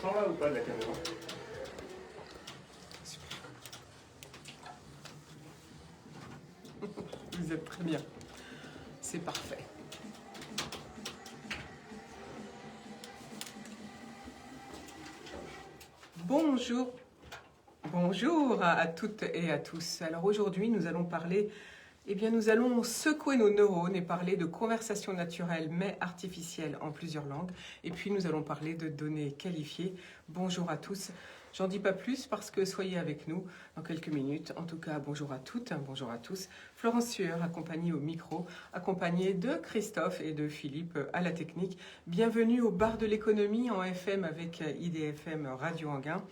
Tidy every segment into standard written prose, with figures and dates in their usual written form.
100% là ou pas de la caméra? Vous êtes très bien. C'est parfait. Bonjour. Bonjour à toutes et à tous. Alors aujourd'hui, nous allons parler, nous allons secouer nos neurones et parler de conversation naturelle mais artificielle en plusieurs langues. Et puis nous allons parler de données qualifiées. Bonjour à tous. J'en dis pas plus parce que soyez avec nous dans quelques minutes. En tout cas, bonjour à toutes, bonjour à tous. Florence Sueur, accompagnée au micro, accompagnée de Christophe et de Philippe à la technique. Bienvenue au bar de l'économie en FM avec IDFM Radio Anguin.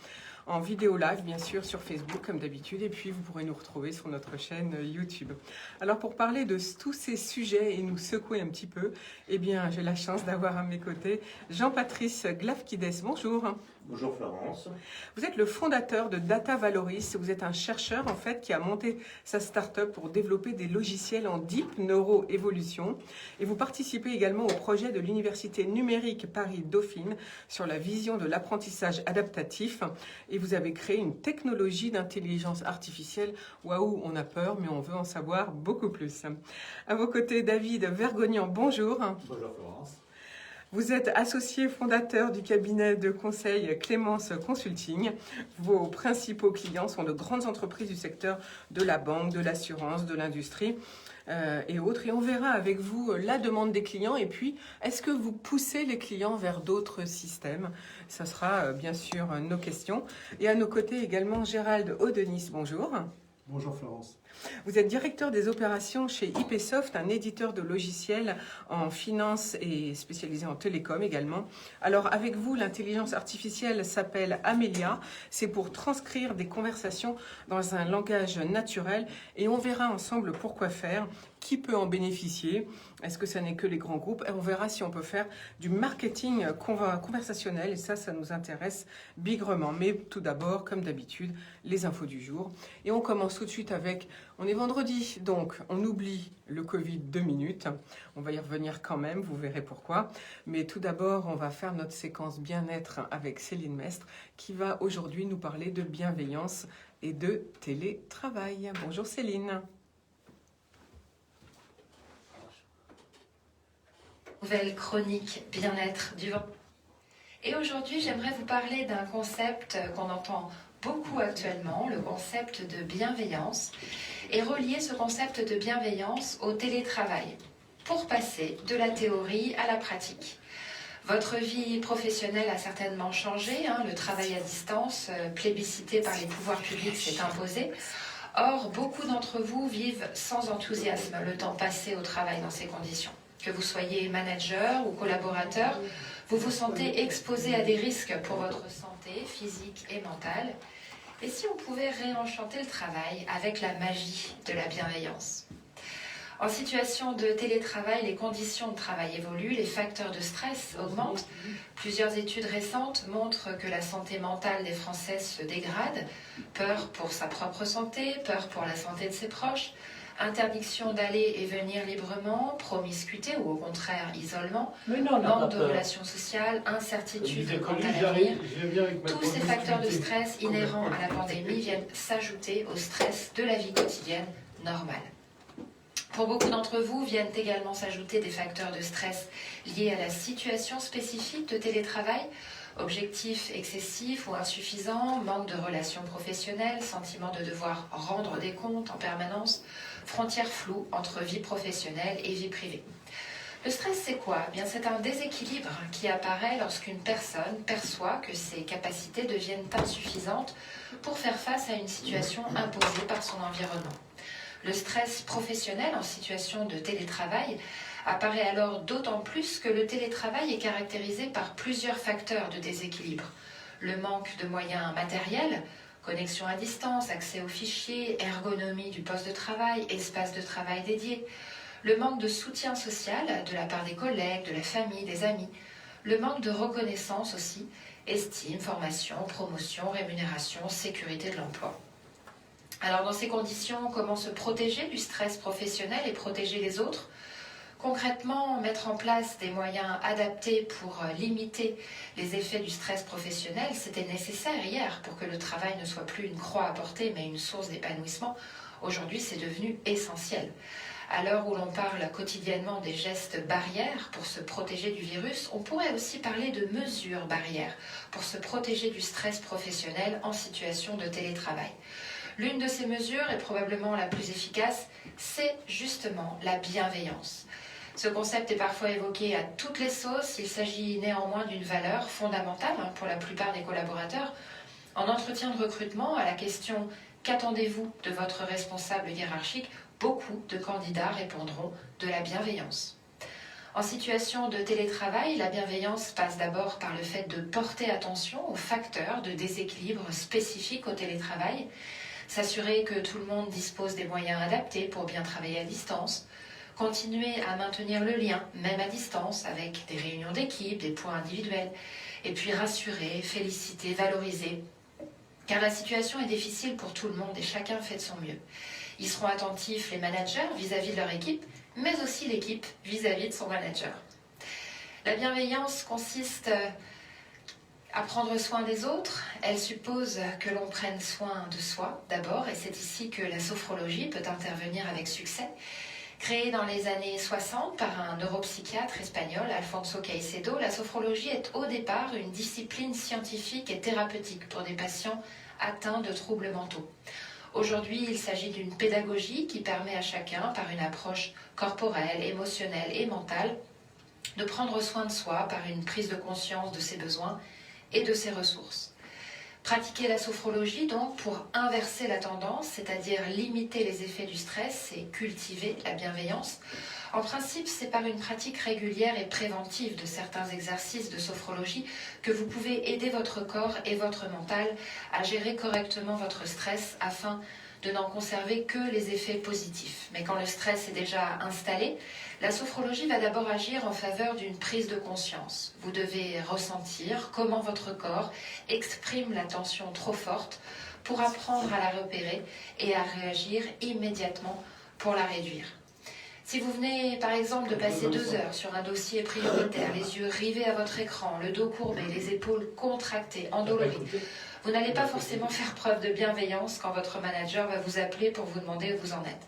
En vidéo live, bien sûr, sur Facebook, comme d'habitude. Et puis, vous pourrez nous retrouver sur notre chaîne YouTube. Alors, pour parler de tous ces sujets et nous secouer un petit peu, j'ai la chance d'avoir à mes côtés Jean-Patrice Glafkides. Bonjour. Bonjour Florence. Vous êtes le fondateur de Data Valoris. Vous êtes un chercheur, en fait, qui a monté sa start-up pour développer des logiciels en deep neuroévolution. Et vous participez également au projet de l'Université numérique Paris-Dauphine sur la vision de l'apprentissage adaptatif. Et vous avez créé une technologie d'intelligence artificielle. Waouh, on a peur, mais on veut en savoir beaucoup plus. À vos côtés, David Vergognan, bonjour. Bonjour Florence. Vous êtes associé fondateur du cabinet de conseil Clémence Consulting. Vos principaux clients sont de grandes entreprises du secteur de la banque, de l'assurance, de l'industrie et autres. Et on verra avec vous la demande des clients et puis est-ce que vous poussez les clients vers d'autres systèmes? Ça sera bien sûr nos questions. Et à nos côtés également Gérald Audenis, bonjour. Bonjour Florence. Vous êtes directeur des opérations chez IPsoft, un éditeur de logiciels en finance et spécialisé en télécom également. Alors avec vous, l'intelligence artificielle s'appelle Amelia. C'est pour transcrire des conversations dans un langage naturel et on verra ensemble pourquoi faire. Qui peut en bénéficier? Est-ce que ça n'est que les grands groupes? Et on verra si on peut faire du marketing conversationnel et ça nous intéresse bigrement. Mais tout d'abord, comme d'habitude, les infos du jour. Et on commence tout de suite avec, on est vendredi, donc on oublie le Covid 2 minutes. On va y revenir quand même, vous verrez pourquoi. Mais tout d'abord, on va faire notre séquence bien-être avec Céline Mestre qui va aujourd'hui nous parler de bienveillance et de télétravail. Bonjour Céline. Nouvelle chronique bien-être du vent. Et aujourd'hui, j'aimerais vous parler d'un concept qu'on entend beaucoup actuellement, le concept de bienveillance, et relier ce concept de bienveillance au télétravail, pour passer de la théorie à la pratique. Votre vie professionnelle a certainement changé, le travail à distance, plébiscité par les pouvoirs publics, s'est imposé. Or, beaucoup d'entre vous vivent sans enthousiasme le temps passé au travail dans ces conditions. Que vous soyez manager ou collaborateur, vous vous sentez exposé à des risques pour votre santé physique et mentale. Et si on pouvait réenchanter le travail avec la magie de la bienveillance? En situation de télétravail, les conditions de travail évoluent, les facteurs de stress augmentent. Plusieurs études récentes montrent que la santé mentale des Français se dégrade. Peur pour sa propre santé, peur pour la santé de ses proches. Interdiction d'aller et venir librement, promiscuité ou au contraire isolement, manque de relations sociales, incertitude quant à l'avenir. Tous ces facteurs de stress inhérents à la pandémie viennent s'ajouter au stress de la vie quotidienne normale. Pour beaucoup d'entre vous viennent également s'ajouter des facteurs de stress liés à la situation spécifique de télétravail, objectifs excessifs ou insuffisants, manque de relations professionnelles, sentiment de devoir rendre des comptes en permanence, frontières floues entre vie professionnelle et vie privée. Le stress, c'est quoi? C'est un déséquilibre qui apparaît lorsqu'une personne perçoit que ses capacités deviennent insuffisantes pour faire face à une situation imposée par son environnement. Le stress professionnel en situation de télétravail apparaît alors d'autant plus que le télétravail est caractérisé par plusieurs facteurs de déséquilibre. Le manque de moyens matériels, connexion à distance, accès aux fichiers, ergonomie du poste de travail, espace de travail dédié, le manque de soutien social de la part des collègues, de la famille, des amis, le manque de reconnaissance aussi, estime, formation, promotion, rémunération, sécurité de l'emploi. Alors dans ces conditions, comment se protéger du stress professionnel et protéger les autres? Concrètement, mettre en place des moyens adaptés pour limiter les effets du stress professionnel, c'était nécessaire hier pour que le travail ne soit plus une croix à porter, mais une source d'épanouissement. Aujourd'hui, c'est devenu essentiel. À l'heure où l'on parle quotidiennement des gestes barrières pour se protéger du virus, on pourrait aussi parler de mesures barrières pour se protéger du stress professionnel en situation de télétravail. L'une de ces mesures, et probablement la plus efficace, c'est justement la bienveillance. Ce concept est parfois évoqué à toutes les sauces. Il s'agit néanmoins d'une valeur fondamentale pour la plupart des collaborateurs. En entretien de recrutement, à la question « Qu'attendez-vous de votre responsable hiérarchique ?», beaucoup de candidats répondront de la bienveillance. En situation de télétravail, la bienveillance passe d'abord par le fait de porter attention aux facteurs de déséquilibre spécifiques au télétravail, s'assurer que tout le monde dispose des moyens adaptés pour bien travailler à distance, continuer à maintenir le lien, même à distance, avec des réunions d'équipe, des points individuels, et puis rassurer, féliciter, valoriser. Car la situation est difficile pour tout le monde et chacun fait de son mieux. Ils seront attentifs, les managers, vis-à-vis de leur équipe, mais aussi l'équipe vis-à-vis de son manager. La bienveillance consiste à prendre soin des autres. Elle suppose que l'on prenne soin de soi d'abord, et c'est ici que la sophrologie peut intervenir avec succès. Créée dans les années 60 par un neuropsychiatre espagnol, Alfonso Caicedo, la sophrologie est au départ une discipline scientifique et thérapeutique pour des patients atteints de troubles mentaux. Aujourd'hui, il s'agit d'une pédagogie qui permet à chacun, par une approche corporelle, émotionnelle et mentale, de prendre soin de soi par une prise de conscience de ses besoins et de ses ressources. Pratiquer la sophrologie, donc, pour inverser la tendance, c'est-à-dire limiter les effets du stress et cultiver la bienveillance. En principe, c'est par une pratique régulière et préventive de certains exercices de sophrologie que vous pouvez aider votre corps et votre mental à gérer correctement votre stress afin de n'en conserver que les effets positifs. Mais quand le stress est déjà installé, la sophrologie va d'abord agir en faveur d'une prise de conscience. Vous devez ressentir comment votre corps exprime la tension trop forte pour apprendre à la repérer et à réagir immédiatement pour la réduire. Si vous venez par exemple de passer 2 heures sur un dossier prioritaire, les yeux rivés à votre écran, le dos courbé, les épaules contractées, endolories, vous n'allez pas forcément faire preuve de bienveillance quand votre manager va vous appeler pour vous demander où vous en êtes.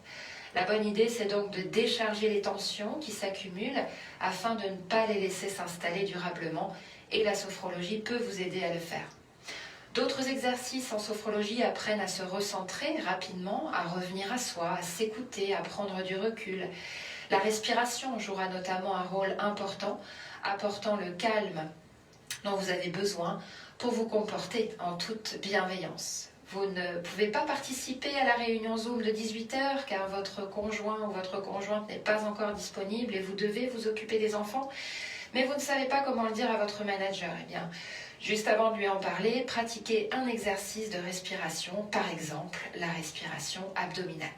La bonne idée, c'est donc de décharger les tensions qui s'accumulent afin de ne pas les laisser s'installer durablement, et la sophrologie peut vous aider à le faire. D'autres exercices en sophrologie apprennent à se recentrer rapidement, à revenir à soi, à s'écouter, à prendre du recul. La respiration jouera notamment un rôle important, apportant le calme dont vous avez besoin pour vous comporter en toute bienveillance. Vous ne pouvez pas participer à la réunion Zoom de 18h car votre conjoint ou votre conjointe n'est pas encore disponible et vous devez vous occuper des enfants, mais vous ne savez pas comment le dire à votre manager. Eh bien, juste avant de lui en parler, pratiquez un exercice de respiration, par exemple la respiration abdominale.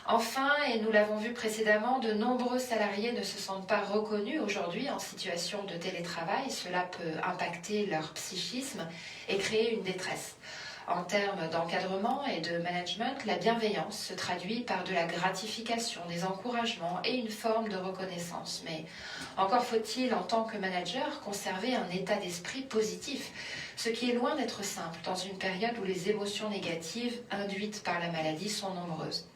Enfin, et nous l'avons vu précédemment, de nombreux salariés ne se sentent pas reconnus aujourd'hui en situation de télétravail. Cela peut impacter leur psychisme et créer une détresse. En termes d'encadrement et de management, la bienveillance se traduit par de la gratification, des encouragements et une forme de reconnaissance. Mais encore faut-il, en tant que manager, conserver un état d'esprit positif, ce qui est loin d'être simple dans une période où les émotions négatives induites par la maladie sont nombreuses.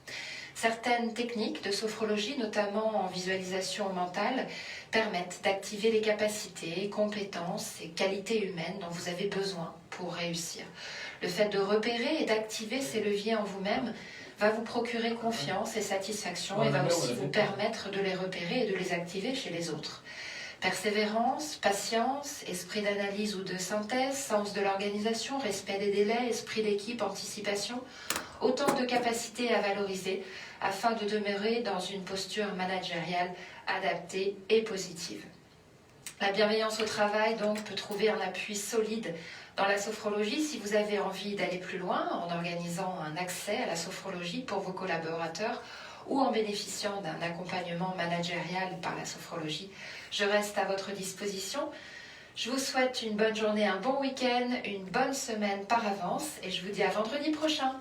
Certaines techniques de sophrologie, notamment en visualisation mentale, permettent d'activer les capacités, compétences et qualités humaines dont vous avez besoin pour réussir. Le fait de repérer et d'activer ces leviers en vous-même va vous procurer confiance et satisfaction et va aussi vous permettre de les repérer et de les activer chez les autres. Persévérance, patience, esprit d'analyse ou de synthèse, sens de l'organisation, respect des délais, esprit d'équipe, anticipation, autant de capacités à valoriser afin de demeurer dans une posture managériale adaptée et positive. La bienveillance au travail donc peut trouver un appui solide dans la sophrologie si vous avez envie d'aller plus loin en organisant un accès à la sophrologie pour vos collaborateurs ou en bénéficiant d'un accompagnement managérial par la sophrologie. Je reste à votre disposition. Je vous souhaite une bonne journée, un bon week-end, une bonne semaine par avance et je vous dis à vendredi prochain.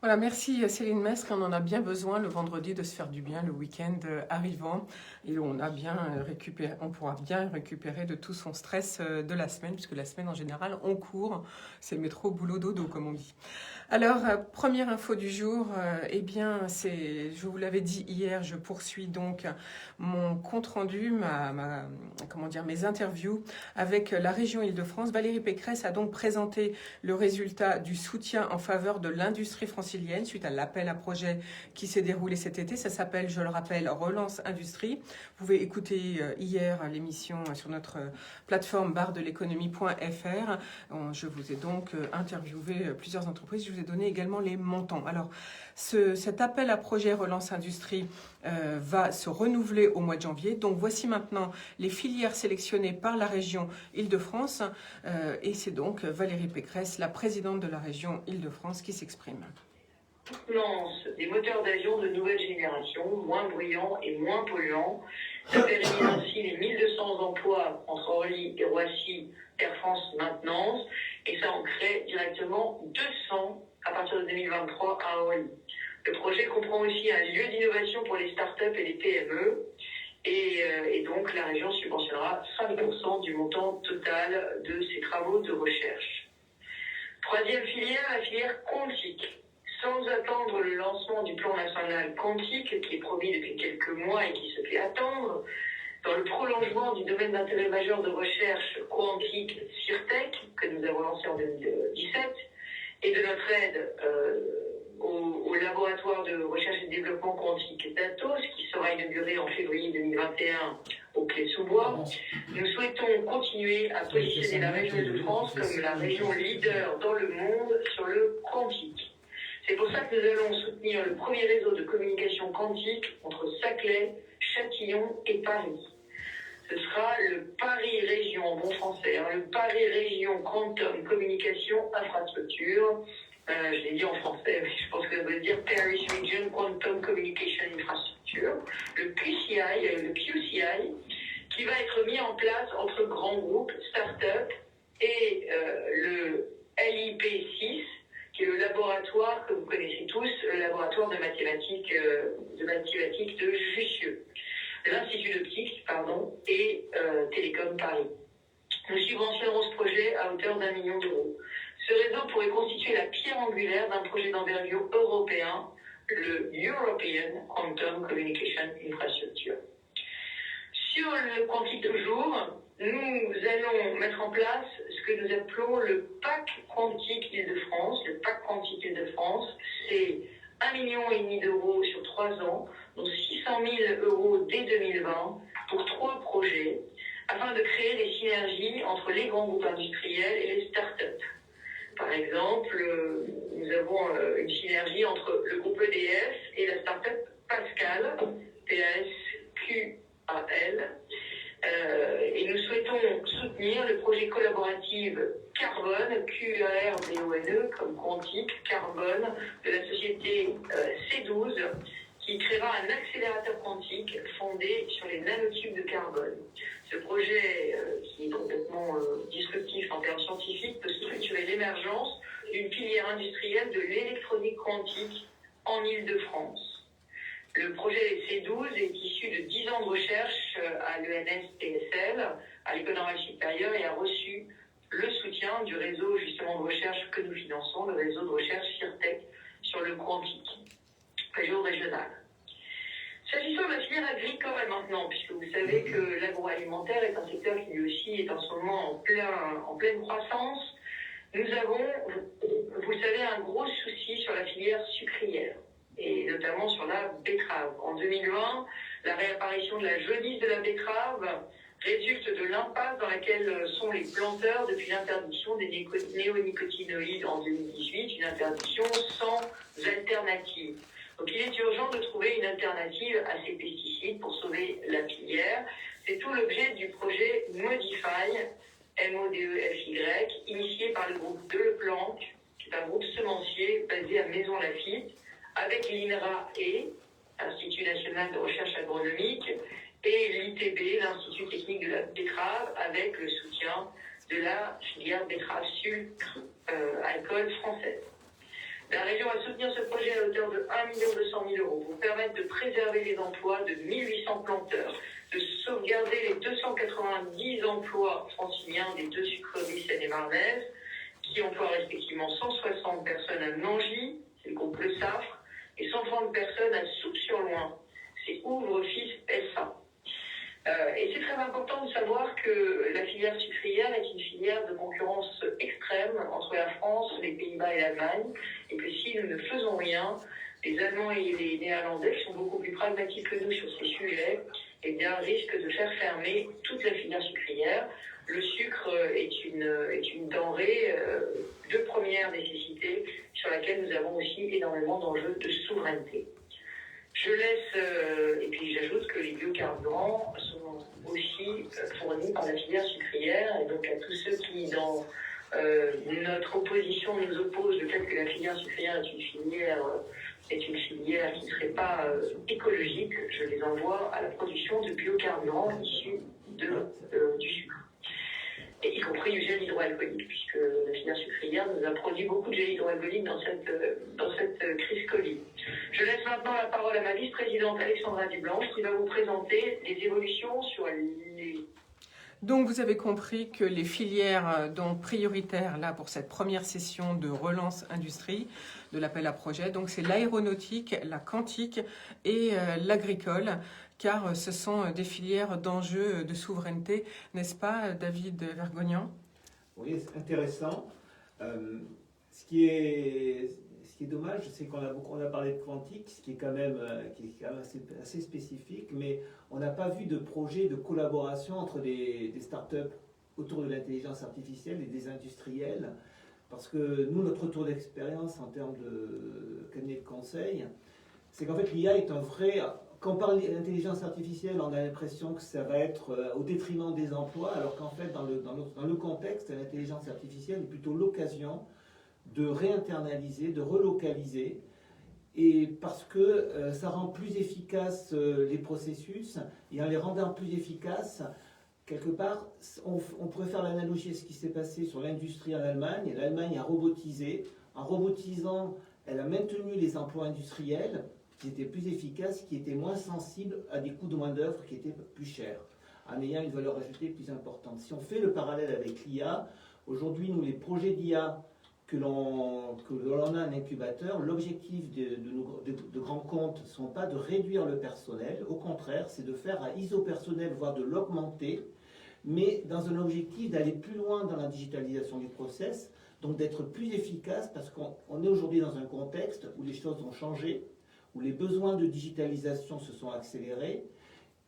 Voilà, merci Céline Mestre. On en a bien besoin le vendredi de se faire du bien le week-end arrivant. Et on a bien récupéré, on pourra bien récupérer de tout son stress de la semaine, puisque la semaine en général, on court. C'est métro, boulot, dodo, comme on dit. Alors, première info du jour, eh bien, je vous l'avais dit hier, je poursuis donc mon compte-rendu, mes interviews avec la région Île-de-France. Valérie Pécresse a donc présenté le résultat du soutien en faveur de l'industrie francilienne suite à l'appel à projet qui s'est déroulé cet été. Ça s'appelle, je le rappelle, Relance Industrie. Vous pouvez écouter hier l'émission sur notre plateforme barredeleconomie.fr. Je vous ai donc interviewé plusieurs entreprises. Je vous ai donné également les montants. Alors, cet appel à projet Relance Industrie va se renouveler au mois de janvier. Donc, voici maintenant les filières sélectionnées par la région Île-de-France. Et c'est donc Valérie Pécresse, la présidente de la région Île-de-France, qui s'exprime. Lance des moteurs d'avion de nouvelle génération, moins bruyants et moins polluants. Ça pérenise ainsi les 1200 emplois entre Orly et Roissy, Air France Maintenance, et ça en crée directement 200 à partir de 2023 à Orly. Le projet comprend aussi un lieu d'innovation pour les startups et les PME, et donc la région subventionnera 5% du montant total de ces travaux de recherche. Troisième filière, la filière quantique. Sans attendre le lancement du plan national quantique, qui est promis depuis quelques mois et qui se fait attendre, dans le prolongement du domaine d'intérêt majeur de recherche quantique CIRTEC, que nous avons lancé en 2017, et de notre aide au laboratoire de recherche et développement quantique d'Atos, qui sera inauguré en février 2021 au Clé-sous-Bois, nous souhaitons continuer à positionner la région de France comme la région leader dans le monde sur le quantique. C'est pour ça que nous allons soutenir le premier réseau de communication quantique entre Saclay, Châtillon et Paris. Ce sera le Paris Région, en bon français, le Paris Région Quantum Communication Infrastructure. Je l'ai dit en français, mais je pense que ça veut dire Paris Region Quantum Communication Infrastructure. Le QCI, qui va être mis en place entre grands groupes, start-up et le LIP6, qui est le laboratoire que vous connaissez tous, le laboratoire de mathématiques de Jussieu, l'Institut d'optique, et Télécom Paris. Nous subventionnerons ce projet à hauteur d'1 million d'euros. Ce réseau pourrait constituer la pierre angulaire d'un projet d'envergure européen, le European Quantum Communication Infrastructure. Sur le quantique toujours, nous allons mettre en place ce que nous appelons le PAC Quantique Île-de-France. Le PAC Quantique Île-de-France, c'est 1,5 million d'euros sur 3 ans, dont 600 000 euros dès 2020 pour 3 projets, afin de créer des synergies entre les grands groupes industriels et les start-up. Par exemple, nous avons une synergie entre le groupe EDF et la start-up Pascal, PASQAL, et nous souhaitons soutenir le projet collaboratif Carbone, QARBONE, comme quantique, Carbone, de la société C12, qui créera un accélérateur quantique fondé sur les nanotubes de carbone. Ce projet, qui est complètement disruptif en termes scientifiques, peut structurer l'émergence d'une filière industrielle de l'électronique quantique en Île-de-France. Le projet C12 est issu de 10 ans de recherche à l'ENS-TSL, à l'École normale supérieure, et a reçu le soutien du réseau justement de recherche que nous finançons, le réseau de recherche CIRTEC sur le quantique, réseau régional. S'agissant de la filière agricole maintenant, puisque vous savez que l'agroalimentaire est un secteur qui lui aussi est en ce moment en pleine croissance, nous avons, vous le savez, un gros souci sur la filière sucrière, et notamment sur la betterave. En 2020, la réapparition de la jaunisse de la betterave résulte de l'impasse dans laquelle sont les planteurs depuis l'interdiction des néonicotinoïdes en 2018, une interdiction sans alternative. Donc il est urgent de trouver une alternative à ces pesticides pour sauver la filière. C'est tout l'objet du projet Modify, MODEFY, initié par le groupe de Leplanck, qui est un groupe semencier basé à Maisons-Laffitte, avec l'INRA-E, Institut national de recherche agronomique, et l'ITB, l'Institut technique de la betterave, avec le soutien de la filière betterave sucre alcool française. La région va soutenir ce projet à hauteur de 1 200 000 euros pour permettre de préserver les emplois de 1800 planteurs, de sauvegarder les 290 emplois franciliens des deux sucreries seine-et-marnaises, qui emploient respectivement 160 personnes à Nangy, c'est le groupe Le Safre, et 130 personnes à Soupe-sur-Loing, c'est Ouvre-Fils SA. Et c'est très important de savoir que la filière sucrière est une filière de concurrence extrême entre la France, les Pays-Bas et l'Allemagne, et que si nous ne faisons rien, les Allemands et les Néerlandais, qui sont beaucoup plus pragmatiques que nous sur ces sujets, eh bien, risquent de faire fermer toute la filière sucrière. Le sucre est une denrée de première nécessité sur laquelle nous avons aussi énormément d'enjeux de souveraineté. Je laisse, et puis j'ajoute que les biocarburants sont aussi fournis par la filière sucrière, et donc à tous ceux qui, dans notre opposition, nous opposent le fait que la filière sucrière est une filière qui ne serait pas écologique, je les envoie à la production de biocarburants issus du sucre. Et y compris du gel hydroalcoolique, puisque la filière sucrière nous a produit beaucoup de gel hydroalcoolique dans cette crise Covid. Je laisse maintenant la parole à ma vice-présidente Alexandra Dublanche, qui va vous présenter les évolutions sur les... Donc vous avez compris que les filières donc prioritaires là pour cette première session de relance industrie de l'appel à projet, donc c'est l'aéronautique, la quantique et l'agricole, car ce sont des filières d'enjeux de souveraineté, n'est-ce pas David Vergognan? Oui, c'est intéressant. Ce qui est dommage, c'est qu'on a parlé de quantique, ce qui est quand même assez spécifique, mais on n'a pas vu de projet de collaboration entre des startups autour de l'intelligence artificielle et des industriels, parce que nous, notre retour d'expérience en termes de cabinet de conseil, c'est qu'en fait l'IA est un vrai... Quand on parle d'intelligence artificielle, on a l'impression que ça va être au détriment des emplois, alors qu'en fait, dans le contexte, l'intelligence artificielle est plutôt l'occasion de réinternaliser, de relocaliser, et parce que ça rend plus efficaces les processus, et en les rendant plus efficaces, quelque part, on pourrait faire l'analogie à ce qui s'est passé sur l'industrie en Allemagne. L'Allemagne a robotisé. En robotisant, elle a maintenu les emplois industriels, qui étaient plus efficaces, qui étaient moins sensibles à des coûts de main-d'œuvre qui étaient plus chers, en ayant une valeur ajoutée plus importante. Si on fait le parallèle avec l'IA, aujourd'hui, nous, les projets d'IA que l'on a en incubateur, l'objectif de grands comptes ne sont pas de réduire le personnel, au contraire, c'est de faire un ISO personnel, voire de l'augmenter, mais dans un objectif d'aller plus loin dans la digitalisation du process, donc d'être plus efficace, parce qu'on est aujourd'hui dans un contexte où les choses ont changé, où les besoins de digitalisation se sont accélérés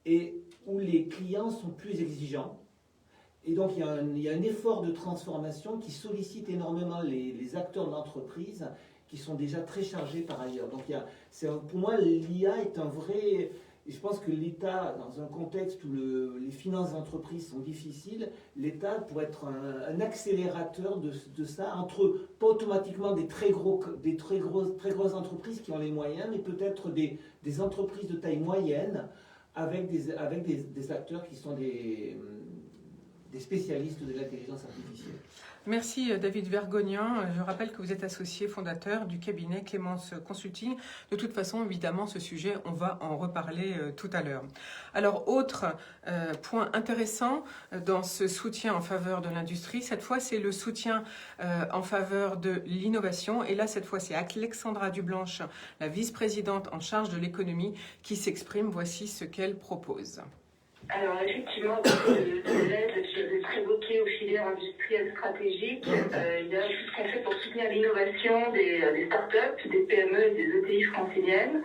et où les clients sont plus exigeants. Et donc il y a un effort de transformation qui sollicite énormément les acteurs de l'entreprise qui sont déjà très chargés par ailleurs. Donc pour moi, l'IA est un vrai... Et je pense que l'État, dans un contexte où les finances d'entreprise sont difficiles, l'État pourrait être un accélérateur de ça, entre pas automatiquement des très grosses entreprises qui ont les moyens, mais peut-être des entreprises de taille moyenne avec des acteurs qui sont des spécialistes de l'intelligence artificielle. Merci David Vergognan. Je rappelle que vous êtes associé fondateur du cabinet Clémence Consulting. De toute façon, évidemment, ce sujet, on va en reparler tout à l'heure. Alors, autre point intéressant dans ce soutien en faveur de l'industrie, cette fois, c'est le soutien en faveur de l'innovation. Et là, cette fois, c'est Alexandra Dublanche, la vice-présidente en charge de l'économie, qui s'exprime. Voici ce qu'elle propose. Alors effectivement, de l'aide d'être évoquée aux filières industrielles stratégiques, il y a tout ce qu'on fait pour soutenir l'innovation des startups, des PME et des ETI franciliennes.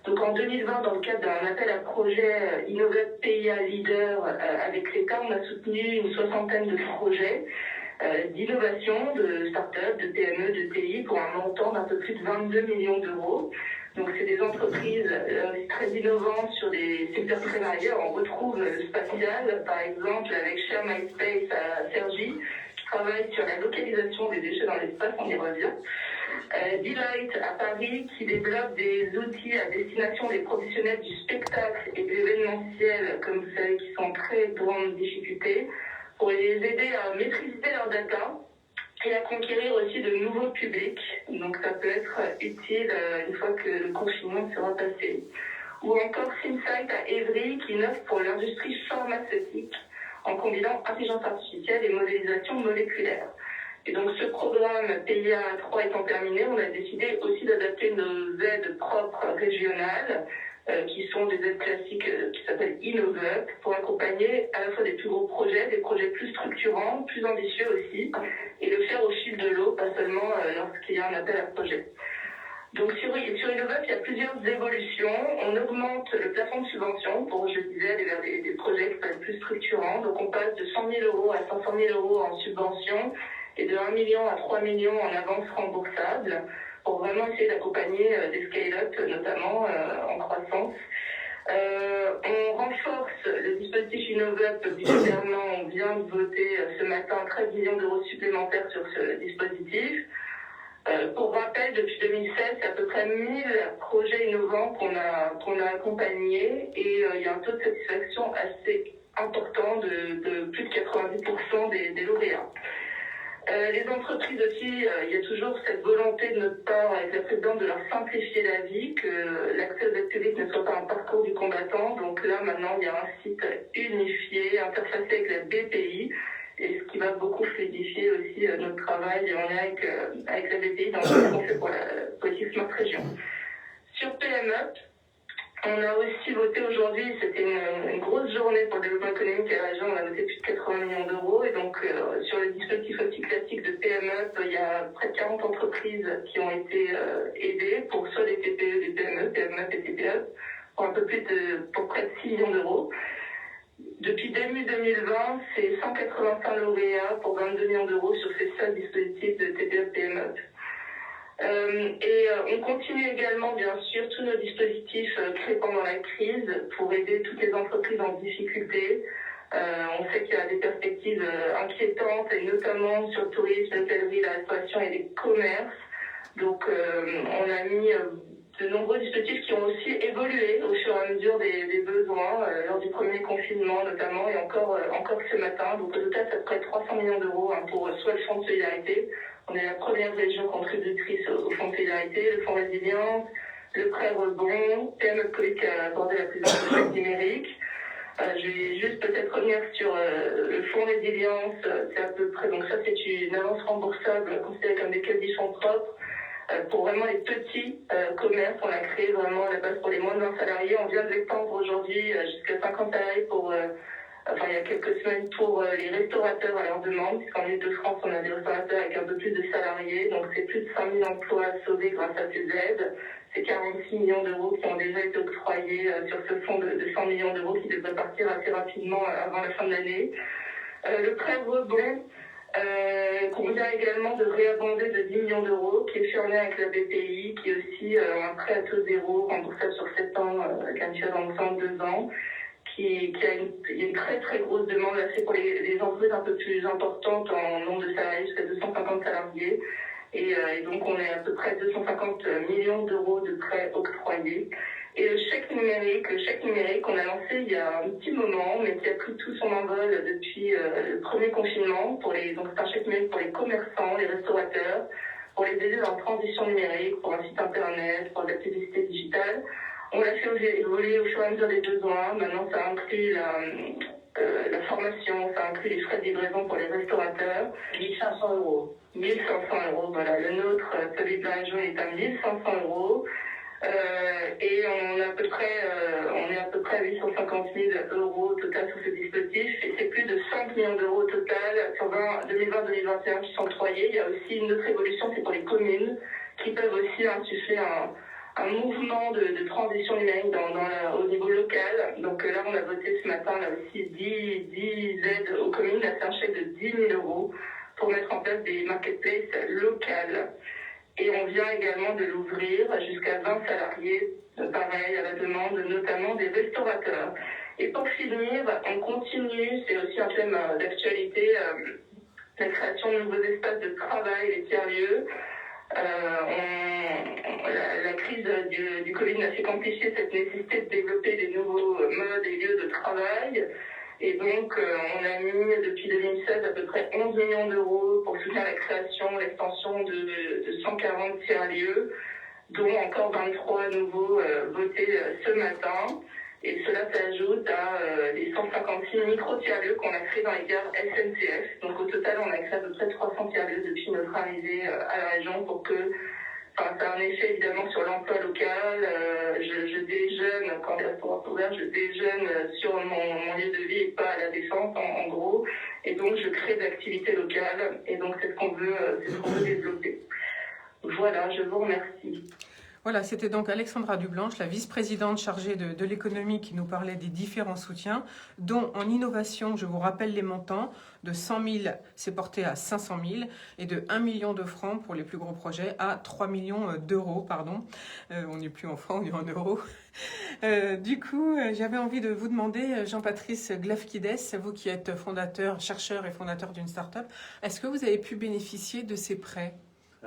Donc en 2020, dans le cadre d'un appel à projet Innovate PIA Leader avec l'État, on a soutenu une 60aine de projets d'innovation de startups, de PME, de TI pour un montant d'un peu plus de 22 millions d'euros. Donc c'est des entreprises très innovantes sur des secteurs très variés. On retrouve le spatial, par exemple, avec Share My Space à Cergy, qui travaille sur la localisation des déchets dans l'espace, on y revient. Delight à Paris, qui développe des outils à destination des professionnels du spectacle et de l'événementiel, comme vous savez, qui sont en très grande difficulté, pour les aider à maîtriser leurs data et à conquérir aussi de nouveaux publics. Donc ça peut être utile une fois que le confinement sera passé. Ou encore Synsight à Évry qui innove pour l'industrie pharmaceutique en combinant intelligence artificielle et modélisation moléculaire. Et donc ce programme PIA 3 étant terminé, on a décidé aussi d'adapter nos aides propres régionales, qui sont des aides classiques qui s'appellent InnovUp, pour accompagner à la fois des plus gros projets, des projets plus structurants, plus ambitieux aussi, et le faire au fil de l'eau, pas seulement lorsqu'il y a un appel à projet. Donc sur InnovUp, il y a plusieurs évolutions. On augmente le plafond de subvention pour, je disais, aller vers des projets qui peuvent être plus structurants. Donc on passe de 100 000 euros à 500 000 euros en subvention et de 1 million à 3 millions en avance remboursable pour vraiment essayer d'accompagner des scale-up, notamment en croissance. On renforce le dispositif InnovUp budgétairement. On vient de voter ce matin 13 millions d'euros supplémentaires sur ce dispositif. Pour rappel, depuis 2016, c'est à peu près 1000 projets innovants qu'on a accompagnés et il y a un taux de satisfaction assez important de plus de 90% des lauréats. Les entreprises aussi, il y a toujours cette volonté de notre part avec la présidente de leur simplifier la vie, que l'accès aux aides publiques ne soit pas un parcours du combattant. Donc là, maintenant, il y a un site unifié, interfacé avec la BPI, et ce qui va beaucoup fluidifier aussi notre travail en lien avec la BPI dans ce qu'on fait pour la politique Smart Région. Sur PME, on a aussi voté aujourd'hui, c'était une grosse journée pour le développement économique à la région, on a voté plus de 80 millions d'euros et donc sur le dispositif aussi classique de PME, il y a près de 40 entreprises qui ont été aidées pour soit des TPE, des PME, PME et TPE, pour près de 6 millions d'euros. Depuis début 2020, c'est 185 lauréats pour 22 millions d'euros sur ces seuls dispositifs de TPE-PME. On continue également, bien sûr, tous nos dispositifs créés pendant la crise pour aider toutes les entreprises en difficulté. On sait qu'il y a des perspectives inquiétantes, et notamment sur le tourisme, l'hôtellerie, la restauration et les commerces. Donc, on a mis de nombreux dispositifs qui ont aussi évolué au fur et à mesure des besoins lors du premier confinement notamment et encore ce matin. Donc au total, ça ferait 300 millions d'euros pour soit le fonds de solidarité. On est la première région contributrice au fonds de solidarité, le fonds résilience, le prêt rebond, PME Covid qui a abordé la présidence de chèque numérique. Je vais juste peut-être revenir sur le fonds résilience. C'est à peu près, donc ça c'est une avance remboursable considérée comme des crédits fonds propres. Pour vraiment les petits commerces, on a créé vraiment la base pour les moins de 20 salariés. On vient de l'étendre aujourd'hui jusqu'à 50 salariés il y a quelques semaines pour les restaurateurs à leur demande, puisqu'en Ile-de-France, on a des restaurateurs avec un peu plus de salariés. Donc c'est plus de 5 000 emplois sauvés grâce à ces aides. C'est 46 millions d'euros qui ont déjà été octroyés sur ce fonds de 100 millions d'euros qui devrait partir assez rapidement avant la fin de l'année. Le prêt rebond, qu'on vient également de réabonder de 10 millions d'euros, qui est fait en lien avec la BPI, qui est aussi un prêt à taux zéro, remboursable sur 7 ans, avec un durée de remboursement de 2 ans, il y a une très très grosse demande, là c'est pour les entreprises un peu plus importantes en nombre de salariés, jusqu'à 250 salariés, et donc on est à peu près 250 millions d'euros de prêts octroyés. Et le chèque numérique qu'on a lancé il y a un petit moment, mais qui a pris tout son envol depuis le premier confinement. Donc c'est un chèque numérique pour les commerçants, les restaurateurs, pour les aider dans la transition numérique, pour un site internet, pour de la publicité digitale. On l'a fait évoluer au fur et à mesure des besoins. Maintenant, ça inclut la formation, ça inclut les frais de livraison pour les restaurateurs. 1 500 euros. 1 500 euros, voilà. Le nôtre, celui de la région, est à 1 500 euros. Et on est à peu près à 850 000 euros au total sur ce dispositif. Et c'est plus de 5 millions d'euros au total sur 2020-2021 qui sont octroyés. Il y a aussi une autre évolution, c'est pour les communes qui peuvent aussi insuffler un mouvement de transition numérique au niveau local. Donc là, on a voté ce matin là aussi 10 aides aux communes. Là, c'est un chèque de 10 000 euros pour mettre en place des marketplaces locales. Et on vient également de l'ouvrir jusqu'à 20 salariés, pareil, à la demande notamment des restaurateurs. Et pour finir, on continue, c'est aussi un thème d'actualité, la création de nouveaux espaces de travail, les tiers-lieux. La crise du Covid n'a fait qu'amplifier cette nécessité de développer des nouveaux modes et lieux de travail. Et donc, on a mis depuis 2016 à peu près 11 millions d'euros pour soutenir la création, l'extension de 140 tiers-lieux, dont encore 23 nouveaux votés ce matin. Et cela s'ajoute à les 156 micro-tiers-lieux qu'on a créés dans les gares SNCF. Donc au total, on a créé à peu près 300 tiers-lieux depuis notre arrivée à la région pour que, enfin, ça a un effet évidemment sur l'emploi local. Je déjeune, quand les restaurants sont ouverts, je déjeune sur mon lieu de vie et pas à la Défense en gros. Et donc je crée d'activités locales et donc c'est ce qu'on veut développer. Voilà, je vous remercie. Voilà, c'était donc Alexandra Dublanche, la vice-présidente chargée de l'économie, qui nous parlait des différents soutiens, dont en innovation, je vous rappelle les montants, de 100 000, c'est porté à 500 000, et de 1 million de francs pour les plus gros projets à 3 millions d'euros, pardon. On n'est plus en francs, on est en euros. Du coup, j'avais envie de vous demander, Jean-Patrice Glafkides, vous qui êtes fondateur, chercheur et fondateur d'une start-up, est-ce que vous avez pu bénéficier de ces prêts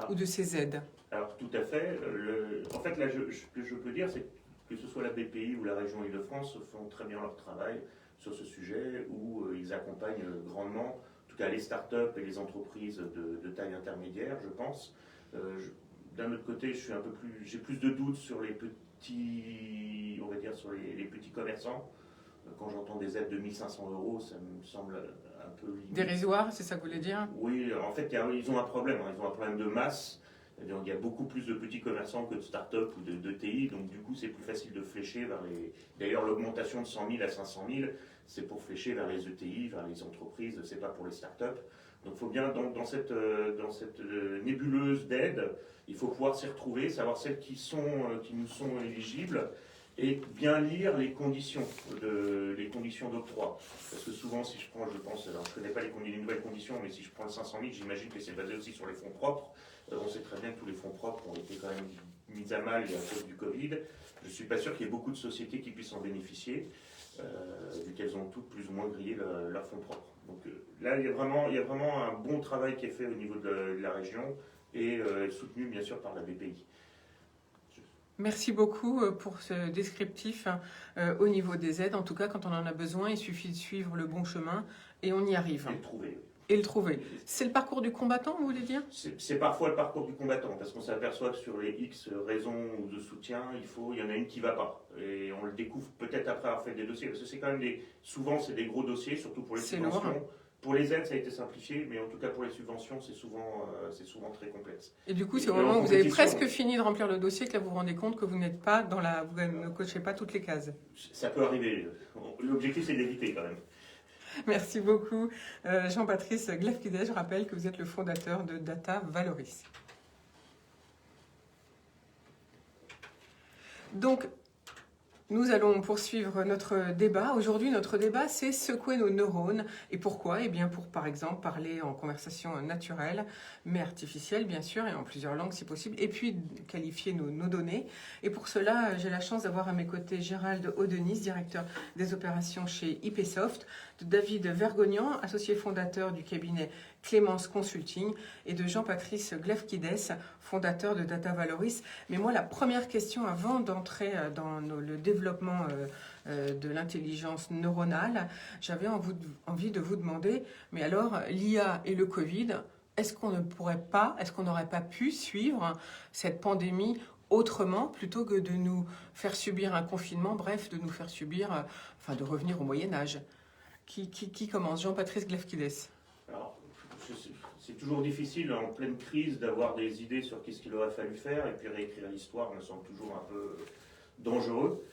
ou de ces aides ? Alors tout à fait. En fait, là, ce que je peux dire, c'est que ce soit la BPI ou la région Île-de-France font très bien leur travail sur ce sujet, où ils accompagnent grandement, en tout cas les startups et les entreprises de taille intermédiaire, je pense. D'un autre côté, j'ai plus de doutes sur les petits, on va dire, sur les petits commerçants. Quand j'entends des aides de 1 500 €, ça me semble un peu limite. Dérisoire, c'est ça que vous voulez dire ? Oui, en fait, ils ont un problème. Ils ont un problème de masse. Donc, il y a beaucoup plus de petits commerçants que de start-up ou de TI, donc du coup c'est plus facile de flécher vers les... D'ailleurs l'augmentation de 100 000 à 500 000, c'est pour flécher vers les ETI, vers les entreprises, c'est pas pour les start-up. Donc il faut bien, dans cette nébuleuse d'aide, il faut pouvoir s'y retrouver, savoir celles qui nous sont éligibles, et bien lire les conditions d'octroi. Parce que souvent, si je prends, je ne connais pas les nouvelles conditions, mais si je prends le 500 000, j'imagine que c'est basé aussi sur les fonds propres. On sait très bien que tous les fonds propres ont été quand même mis à mal à cause du Covid. Je ne suis pas sûr qu'il y ait beaucoup de sociétés qui puissent en bénéficier, vu qu'elles ont toutes plus ou moins grillé leurs fonds propres. Donc là, il y a vraiment un bon travail qui est fait au niveau de la région et soutenu bien sûr par la BPI. Merci beaucoup pour ce descriptif au niveau des aides. En tout cas, quand on en a besoin, il suffit de suivre le bon chemin et on y arrive. Et le trouver. Et le trouver. C'est le parcours du combattant, vous voulez dire ? C'est parfois le parcours du combattant, parce qu'on s'aperçoit que sur les X raisons de soutien, il y en a une qui ne va pas. Et on le découvre peut-être après avoir fait des dossiers, parce que c'est quand même souvent c'est des gros dossiers, surtout pour les subventions. Lourd. Pour les aides, ça a été simplifié, mais en tout cas pour les subventions, c'est souvent très complexe. Et du coup, c'est au moment où vous avez presque fini de remplir le dossier que là vous vous rendez compte que vous n'êtes pas vous ne cochez pas toutes les cases. Ça peut arriver. L'objectif, c'est d'éviter quand même. Merci beaucoup, Jean-Patrice Glafkides. Je rappelle que vous êtes le fondateur de Data Valoris. Donc, nous allons poursuivre notre débat. Aujourd'hui, notre débat, c'est secouer nos neurones. Et pourquoi ? Eh bien, pour, par exemple, parler en conversation naturelle, mais artificielle, bien sûr, et en plusieurs langues si possible, et puis qualifier nos données. Et pour cela, j'ai la chance d'avoir à mes côtés Gérald Audenis, directeur des opérations chez IPsoft, de David Vergognan, associé fondateur du cabinet Clémence Consulting, et de Jean-Patrice Glafkides, fondateur de Data Valoris. Mais moi, la première question, avant d'entrer dans le développement de l'intelligence neuronale, j'avais envie de vous demander, mais alors, l'IA et le Covid, est-ce qu'on n'aurait pas pu suivre cette pandémie autrement, plutôt que de nous faire subir un confinement, bref, de nous faire subir, de revenir au Moyen-Âge ? Qui commence ? Jean-Patrice Glafkides. Alors, c'est toujours difficile en pleine crise d'avoir des idées sur qu'est-ce qu'il aurait fallu faire, et puis réécrire l'histoire me semble toujours un peu dangereux.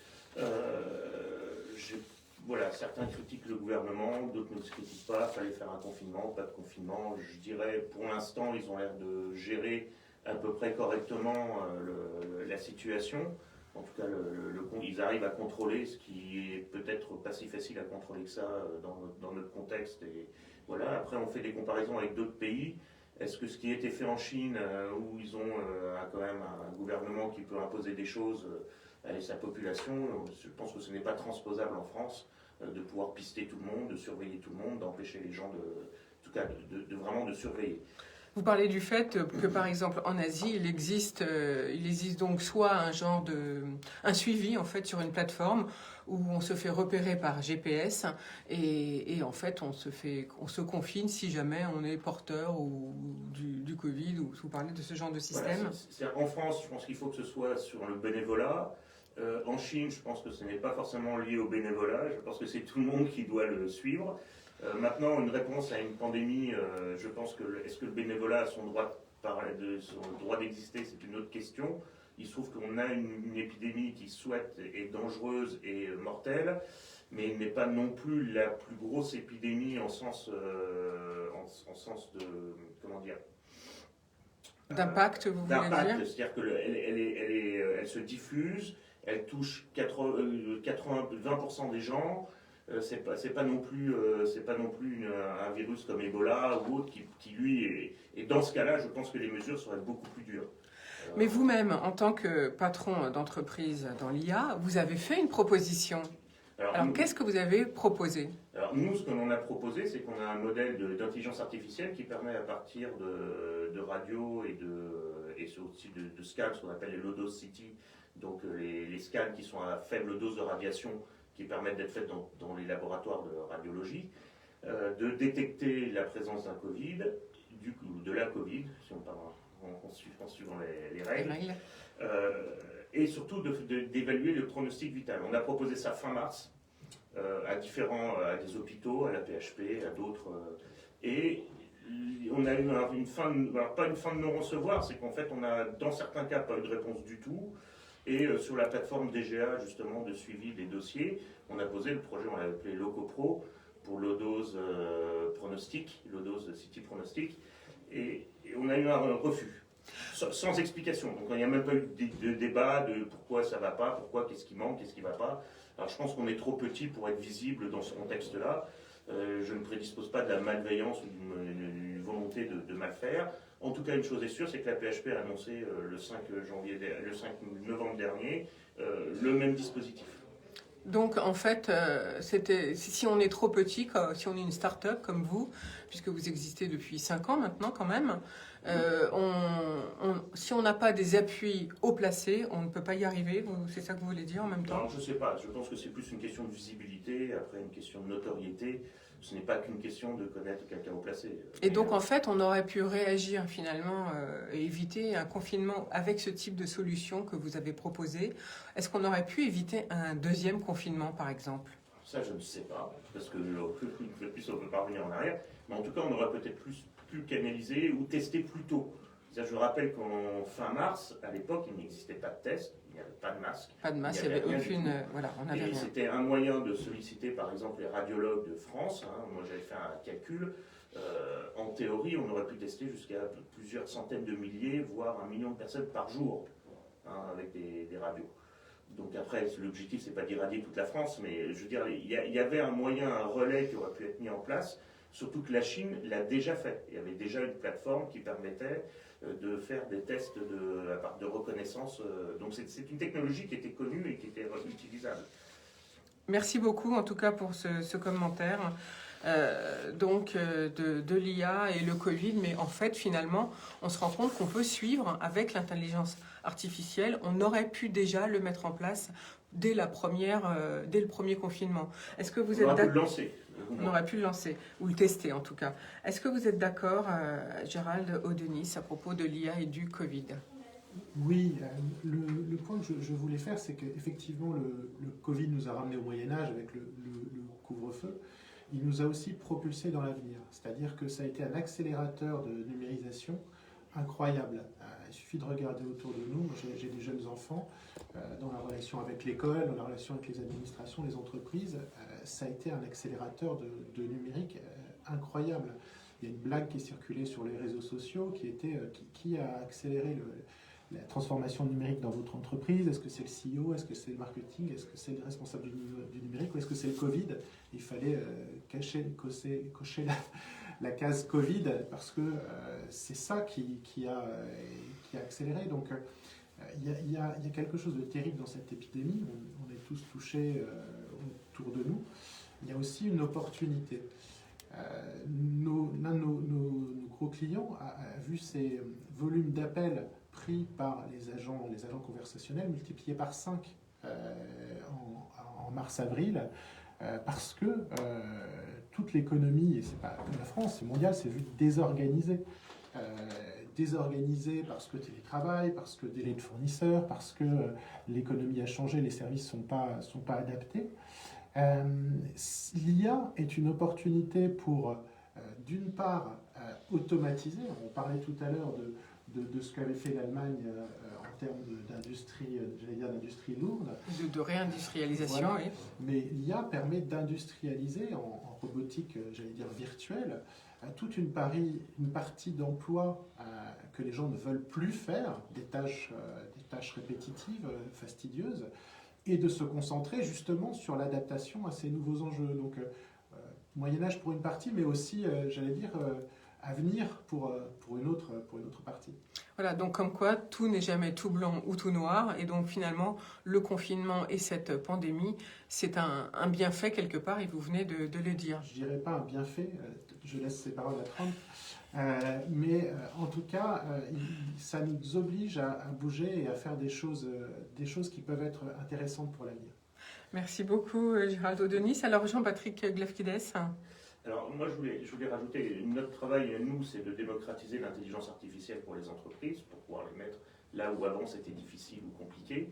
Certains critiquent le gouvernement, d'autres ne le critiquent pas. Fallait faire un confinement, pas de confinement. Je dirais, pour l'instant, ils ont l'air de gérer à peu près correctement la situation. En tout cas, ils arrivent à contrôler, ce qui est peut-être pas si facile à contrôler que ça dans notre contexte. Et voilà. Après, on fait des comparaisons avec d'autres pays. Est-ce que ce qui a été fait en Chine, où ils ont quand même un gouvernement qui peut imposer des choses à sa population, je pense que ce n'est pas transposable en France, de pouvoir pister tout le monde, de surveiller tout le monde, d'empêcher les gens vraiment de surveiller. Vous parlez du fait que, par exemple, en Asie, il existe donc soit un suivi, en fait, sur une plateforme où on se fait repérer par GPS et en fait, on se confine si jamais on est porteur du Covid ou vous parlez de ce genre de système. Voilà, en France, je pense qu'il faut que ce soit sur le bénévolat. En Chine, je pense que ce n'est pas forcément lié au bénévolat. Je pense que c'est tout le monde qui doit le suivre. Maintenant, une réponse à une pandémie, je pense que est-ce que le bénévolat a son droit d'exister, c'est une autre question. Il se trouve qu'on a une épidémie qui soit est dangereuse et mortelle, mais il n'est pas non plus la plus grosse épidémie en sens de comment dire d'impact, vous voulez dire? C'est-à-dire qu'elle se diffuse, elle touche 20% des gens. C'est pas non plus un virus comme Ebola ou autre qui lui et dans ce cas-là, je pense que les mesures seraient beaucoup plus dures. Mais vous-même, en tant que patron d'entreprise dans l'IA, vous avez fait une proposition. Alors qu'est-ce que vous avez proposé? Alors nous, ce que l'on a proposé, c'est qu'on a un modèle d'intelligence artificielle qui permet à partir de radio et aussi de scans, ce qu'on appelle les low dose CT, donc les scans qui sont à faible dose de radiation, qui permettent d'être faites dans les laboratoires de radiologie, de détecter la présence d'un Covid, de la Covid, si on parle en suivant les règles, et surtout d'évaluer le pronostic vital. On a proposé ça fin mars à des hôpitaux, à la PHP, à d'autres, et on a eu pas une fin de non-recevoir, c'est qu'en fait on a dans certains cas pas eu de réponse du tout. Et sur la plateforme DGA, justement, de suivi des dossiers, on a posé le projet, on l'a appelé LocoPro, pour low dose pronostic, low dose city pronostic, et on a eu un refus, sans explication. Donc il n'y a même pas eu de débat de pourquoi ça ne va pas, qu'est-ce qui manque, qu'est-ce qui ne va pas. Alors je pense qu'on est trop petit pour être visible dans ce contexte-là. Je ne prédispose pas de la malveillance ou d'une volonté de mal faire. En tout cas, une chose est sûre, c'est que la PHP a annoncé le 5 novembre dernier le même dispositif. Donc, en fait, si on est trop petit, si on est une start-up comme vous, puisque vous existez depuis 5 ans maintenant quand même, si on n'a pas des appuis haut placés, on ne peut pas y arriver. C'est ça que vous voulez dire en même temps? Alors, je ne sais pas. Je pense que c'est plus une question de visibilité, après une question de notoriété. Ce n'est pas qu'une question de connaître quelqu'un haut placé. Et donc, en fait, on aurait pu réagir finalement et éviter un confinement avec ce type de solution que vous avez proposé. Est-ce qu'on aurait pu éviter un deuxième confinement, par exemple? Ça, je ne sais pas, parce que une fois de plus, on ne peut pas revenir en arrière. Mais en tout cas, on aurait peut-être pu canaliser ou tester plus tôt. Je rappelle qu'en fin mars, à l'époque, il n'existait pas de test, il n'y avait pas de masque. Pas de masque, il n'y avait aucune... Voilà, on n'avait rien. C'était un moyen de solliciter, par exemple, les radiologues de France. Moi, j'avais fait un calcul. En théorie, on aurait pu tester jusqu'à plusieurs centaines de milliers, voire 1 million de personnes par jour, avec des radios. Donc après, l'objectif, c'est pas d'irradier toute la France, mais je veux dire, il y avait un moyen, un relais qui aurait pu être mis en place, surtout que la Chine l'a déjà fait. Il y avait déjà une plateforme qui permettait de faire des tests de reconnaissance. Donc c'est une technologie qui était connue et qui était utilisable. Merci beaucoup en tout cas pour ce commentaire. De l'IA et le Covid, mais en fait finalement on se rend compte qu'on peut suivre avec l'intelligence artificielle. On aurait pu déjà le mettre en place dès le premier confinement. Est-ce que vous êtes d'accord? On aurait pu le lancer, ou le tester en tout cas. Est-ce que vous êtes d'accord, Gérald Audenis, à propos de l'IA et du Covid? Oui, le point que je voulais faire, c'est qu'effectivement le Covid nous a ramené au Moyen-Âge avec le couvre-feu. Il nous a aussi propulsés dans l'avenir. C'est-à-dire que ça a été un accélérateur de numérisation incroyable. Il suffit de regarder autour de nous. J'ai des jeunes enfants dans la relation avec l'école, dans la relation avec les administrations, les entreprises. Ça a été un accélérateur de numérique incroyable. Il y a une blague qui est circulée sur les réseaux sociaux qui a accéléré la transformation numérique dans votre entreprise. Est-ce que c'est le CEO? Est-ce que c'est le marketing? Est-ce que c'est le responsable du numérique? Ou est-ce que c'est le Covid? Il fallait cocher la case Covid parce que c'est ça qui a accéléré. Donc il y a quelque chose de terrible dans cette épidémie. On est tous touchés autour de nous. Il y a aussi une opportunité. L'un de nos gros clients a vu ses volumes d'appels pris par les agents conversationnels multipliés par 5 en mars-avril, parce que toute l'économie, et c'est pas que la France, c'est mondial, c'est vu désorganisée. Désorganisée parce que télétravail, parce que délai de fournisseurs, parce que l'économie a changé, les services sont pas adaptés. L'IA est une opportunité pour, d'une part, automatiser. On parlait tout à l'heure de ce qu'avait fait l'Allemagne en termes d'industrie, j'allais dire d'industrie lourde. De réindustrialisation, Voilà. oui. Mais l'IA permet d'industrialiser en robotique, j'allais dire virtuelle, toute une partie d'emplois que les gens ne veulent plus faire, des tâches répétitives, fastidieuses, et de se concentrer justement sur l'adaptation à ces nouveaux enjeux. Donc, Moyen-Âge pour une partie, mais aussi, j'allais dire, avenir pour une autre partie. Voilà, donc comme quoi tout n'est jamais tout blanc ou tout noir, et donc finalement le confinement et cette pandémie, c'est un bienfait quelque part, et vous venez de le dire. Je dirais pas un bienfait, je laisse ces paroles à Trump, mais en tout cas, ça nous oblige à bouger et à faire des choses qui peuvent être intéressantes pour l'avenir. Merci beaucoup Géraldo Denis. Alors Jean-Patrick Glefkides. Alors moi je voulais rajouter, notre travail, nous, c'est de démocratiser l'intelligence artificielle pour les entreprises, pour pouvoir les mettre là où avant c'était difficile ou compliqué.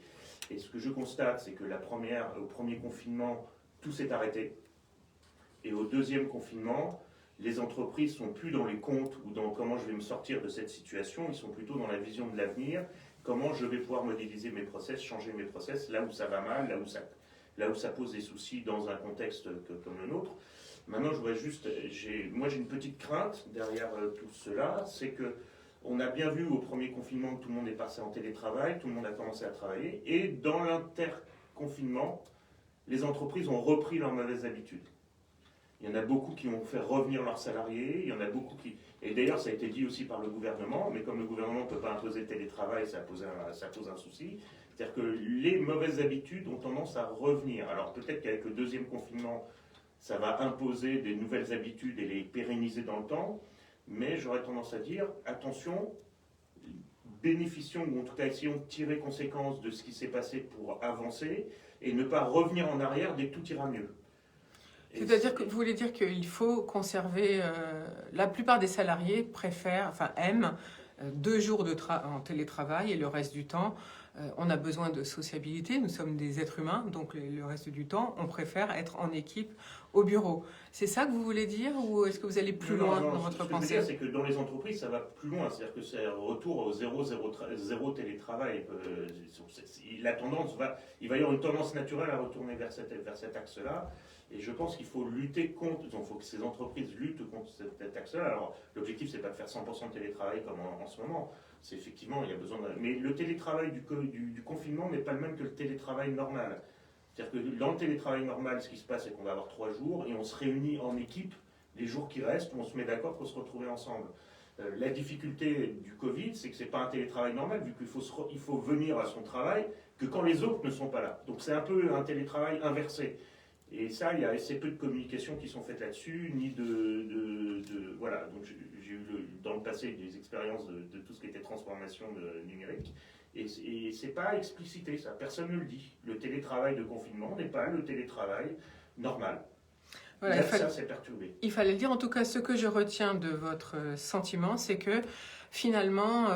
Et ce que je constate, c'est que au premier confinement, tout s'est arrêté. Et au deuxième confinement, les entreprises sont plus dans les comptes ou dans comment je vais me sortir de cette situation, ils sont plutôt dans la vision de l'avenir, comment je vais pouvoir modéliser mes process, changer mes process là où ça va mal, là où ça pose des soucis dans un contexte comme le nôtre. Maintenant, j'ai une petite crainte derrière tout cela, c'est que on a bien vu au premier confinement que tout le monde est passé en télétravail, tout le monde a commencé à travailler, et dans l'interconfinement, les entreprises ont repris leurs mauvaises habitudes. Il y en a beaucoup qui ont fait revenir leurs salariés, il y en a beaucoup qui... Et d'ailleurs, ça a été dit aussi par le gouvernement, mais comme le gouvernement ne peut pas imposer le télétravail, ça pose un souci. C'est-à-dire que les mauvaises habitudes ont tendance à revenir. Alors peut-être qu'avec le deuxième confinement, ça va imposer des nouvelles habitudes et les pérenniser dans le temps, mais j'aurais tendance à dire, attention, bénéficions, ou en tout cas essayons de tirer conséquence de ce qui s'est passé pour avancer, et ne pas revenir en arrière dès que tout ira mieux. C'est-à-dire que vous voulez dire qu'il faut conserver, la plupart des salariés aiment 2 jours en télétravail, et le reste du temps, on a besoin de sociabilité, nous sommes des êtres humains, donc le reste du temps, on préfère être en équipe au bureau. C'est ça que vous voulez dire, ou est-ce que vous allez plus loin dans votre pensée? Ce que je veux dire, c'est que dans les entreprises, ça va plus loin, c'est-à-dire que c'est un retour au zéro télétravail. Il va y avoir une tendance naturelle à retourner vers cet axe-là. Et je pense qu'il faut lutter contre, il faut que ces entreprises luttent contre cet axe-là. Alors, l'objectif, c'est pas de faire 100% de télétravail comme en ce moment. C'est effectivement, il y a besoin de... Mais le télétravail du confinement n'est pas le même que le télétravail normal. C'est-à-dire que dans le télétravail normal, ce qui se passe, c'est qu'on va avoir 3 jours et on se réunit en équipe les jours qui restent, on se met d'accord pour se retrouver ensemble. La difficulté du Covid, c'est que c'est pas un télétravail normal, vu qu'il faut venir à son travail que quand les autres ne sont pas là. Donc c'est un peu un télétravail inversé. Et ça, il y a assez peu de communications qui sont faites là-dessus, ni voilà. Donc j'ai eu dans le passé des expériences de tout ce qui était transformation numérique, et c'est pas explicité, ça. Personne ne le dit. Le télétravail de confinement n'est pas le télétravail normal. Voilà, ça, c'est perturbé. Il fallait le dire. En tout cas, ce que je retiens de votre sentiment, c'est que finalement,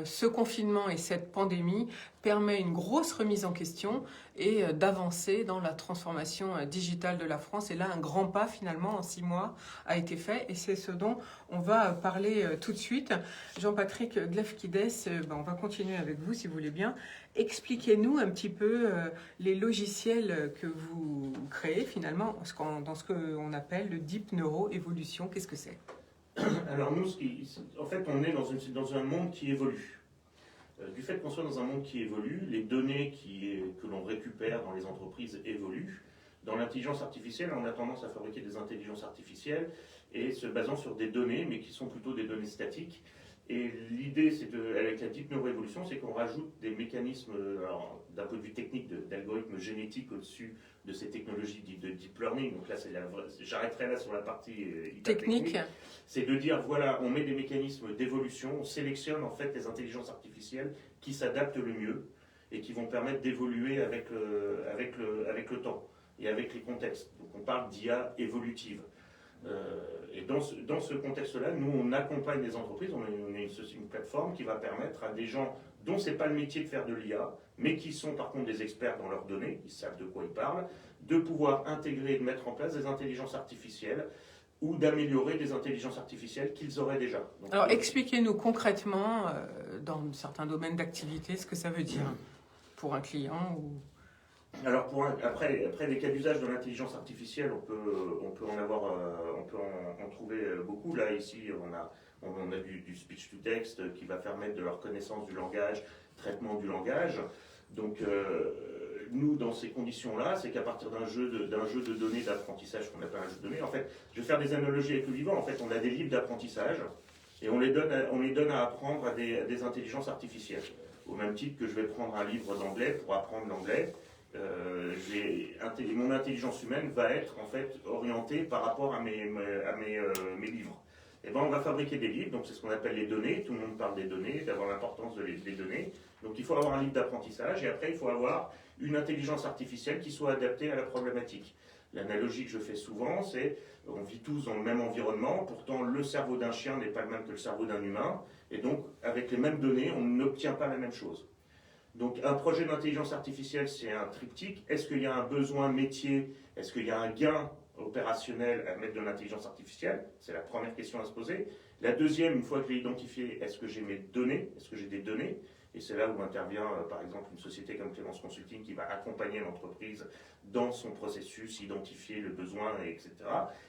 ce confinement et cette pandémie permet une grosse remise en question et d'avancer dans la transformation digitale de la France. Et là, un grand pas, finalement, en 6 mois, a été fait. Et c'est ce dont on va parler tout de suite. Jean-Patrick Glefkides, on va continuer avec vous, si vous voulez bien. Expliquez-nous un petit peu les logiciels que vous créez, finalement, dans ce qu'on appelle le Deep Neuro-évolution. Qu'est-ce que c'est ? Alors nous, en fait, on est dans un monde qui évolue. Du fait qu'on soit dans un monde qui évolue, les données que l'on récupère dans les entreprises évoluent. Dans l'intelligence artificielle, on a tendance à fabriquer des intelligences artificielles et se basant sur des données, mais qui sont plutôt des données statiques. Et l'idée, avec la Deep Neuroévolution, c'est qu'on rajoute des mécanismes, d'un point de vue technique, d'algorithmes génétiques au-dessus de ces technologies dites de deep learning. Donc là, j'arrêterai là sur la partie hyper Technique. C'est de dire, voilà, on met des mécanismes d'évolution, on sélectionne en fait les intelligences artificielles qui s'adaptent le mieux et qui vont permettre d'évoluer avec le temps et avec les contextes. Donc on parle d'IA évolutive. Et dans ce contexte-là, nous, on accompagne les entreprises, on est une plateforme qui va permettre à des gens dont ce n'est pas le métier de faire de l'IA, mais qui sont par contre des experts dans leurs données, ils savent de quoi ils parlent, de pouvoir intégrer et de mettre en place des intelligences artificielles ou d'améliorer des intelligences artificielles qu'ils auraient déjà. Donc, Alors expliquez-nous concrètement, dans certains domaines d'activité, ce que ça veut dire pour un client ou... Alors après les cas d'usage de l'intelligence artificielle, on peut en trouver beaucoup. Là ici, on a du speech to text qui va permettre de leur connaissance du langage, traitement du langage. Donc nous, dans ces conditions-là, c'est qu'à partir d'un jeu de données d'apprentissage qu'on appelle un jeu de données, en fait, je vais faire des analogies avec le vivant. En fait, on a des livres d'apprentissage et on les donne à apprendre à des intelligences artificielles. Au même titre que je vais prendre un livre d'anglais pour apprendre l'anglais. Mon intelligence humaine va être en fait orientée par rapport à mes livres. Et ben on va fabriquer des livres, donc c'est ce qu'on appelle les données. Tout le monde parle des données, d'avoir l'importance des données. Donc il faut avoir un livre d'apprentissage et après il faut avoir une intelligence artificielle qui soit adaptée à la problématique. L'analogie que je fais souvent, c'est on vit tous dans le même environnement, pourtant le cerveau d'un chien n'est pas le même que le cerveau d'un humain, et donc avec les mêmes données, on n'obtient pas la même chose. Donc un projet d'intelligence artificielle, c'est un triptyque. Est-ce qu'il y a un besoin métier? Est-ce qu'il y a un gain opérationnel à mettre de l'intelligence artificielle? C'est la première question à se poser. La deuxième, une fois que je l'ai identifié, est-ce que j'ai mes données? Est-ce que j'ai des données? Et c'est là où intervient, par exemple, une société comme Clémence Consulting qui va accompagner l'entreprise dans son processus, identifier le besoin, etc.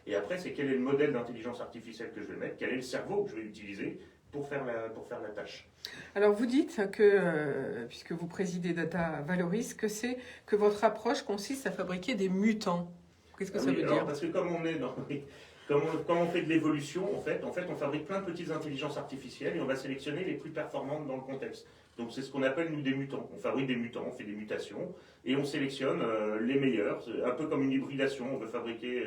Et après, c'est quel est le modèle d'intelligence artificielle que je vais mettre? Quel est le cerveau que je vais utiliser pour faire la tâche? Alors vous dites que, puisque vous présidez Data Valoris, que votre approche consiste à fabriquer des mutants. Qu'est-ce que ça veut dire? Parce que comme on fait de l'évolution, en fait, on fabrique plein de petites intelligences artificielles et on va sélectionner les plus performantes dans le contexte. Donc c'est ce qu'on appelle nous des mutants. On fabrique des mutants, on fait des mutations et on sélectionne les meilleurs. C'est un peu comme une hybridation. On veut fabriquer.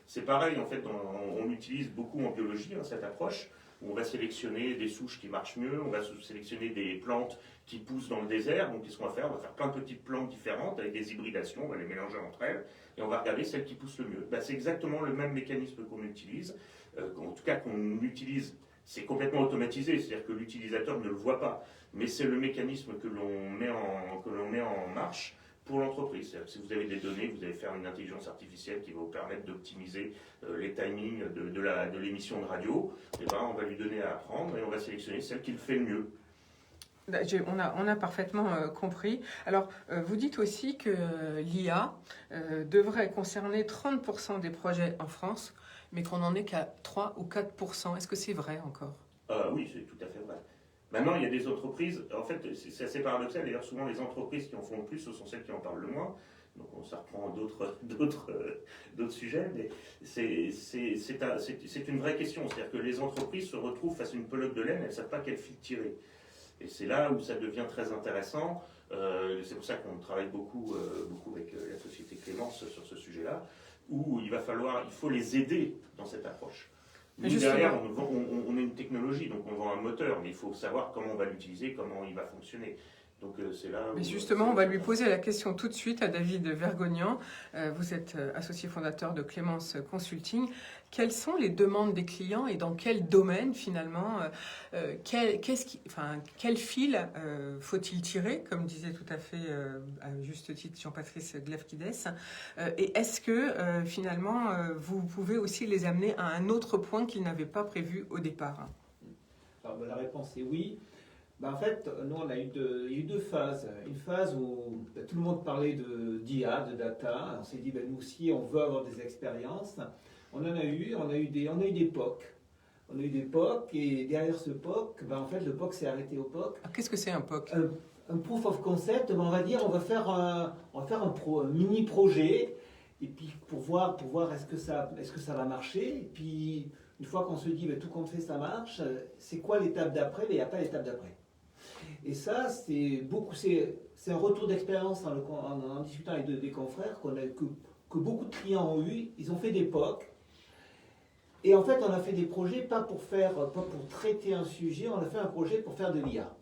C'est pareil en fait. On utilise beaucoup en biologie cette approche. On va sélectionner des souches qui marchent mieux, on va sélectionner des plantes qui poussent dans le désert. Donc qu'est-ce qu'on va faire? On va faire plein de petites plantes différentes avec des hybridations, on va les mélanger entre elles et on va regarder celles qui poussent le mieux. C'est exactement le même mécanisme qu'on utilise, en tout cas qu'on utilise, c'est complètement automatisé, c'est-à-dire que l'utilisateur ne le voit pas, mais c'est le mécanisme que l'on met en marche pour l'entreprise. C'est-à-dire que si vous avez des données, vous allez faire une intelligence artificielle qui va vous permettre d'optimiser les timings de l'émission de radio. Et ben, on va lui donner à apprendre et on va sélectionner celle qui le fait le mieux. On a parfaitement compris. Alors, vous dites aussi que l'IA devrait concerner 30% des projets en France, mais qu'on n'en est qu'à 3 ou 4%. Est-ce que c'est vrai encore? Oui, c'est tout à fait vrai. Maintenant, il y a des entreprises, en fait, c'est assez paradoxal, d'ailleurs, souvent les entreprises qui en font le plus, ce sont celles qui en parlent le moins. Donc, ça reprend d'autres sujets, mais c'est une vraie question. C'est-à-dire que les entreprises se retrouvent face à une pelote de laine, elles ne savent pas quel fil tirer. Et c'est là où ça devient très intéressant. C'est pour ça qu'on travaille beaucoup avec la société Clémence sur ce sujet-là, où il faut les aider dans cette approche. Nous, derrière, on a une technologie, donc on vend un moteur, mais il faut savoir comment on va l'utiliser, comment il va fonctionner. Donc c'est là où, mais justement, on va lui poser la question tout de suite à David Vergognan. Vous êtes associé fondateur de Clémence Consulting. Quelles sont les demandes des clients et dans quel domaine finalement quel fil faut-il tirer, comme disait tout à fait à juste titre Jean-Patrice Glafkides, et est-ce que finalement vous pouvez aussi les amener à un autre point qu'ils n'avaient pas prévu au départ? Alors, la réponse est oui. En fait, nous, il y a eu deux phases. Une phase où tout le monde parlait d'IA, de data. On s'est dit, nous aussi, on veut avoir des expériences. On a eu des POC. On a eu des POC et derrière ce POC, en fait, le POC s'est arrêté au POC. Qu'est-ce que c'est un POC? Un proof of concept, on va dire, on va faire un mini-projet et puis pour voir est-ce que ça va marcher. Et puis, une fois qu'on se dit, tout compte fait, ça marche, c'est quoi l'étape d'après? Mais il n'y a pas l'étape d'après. Et ça, c'est un retour d'expérience en discutant avec des confrères que beaucoup de clients ont eu. Ils ont fait des POC. Et en fait, on a fait des projets pas pour traiter un sujet, on a fait un projet pour faire de l'IA.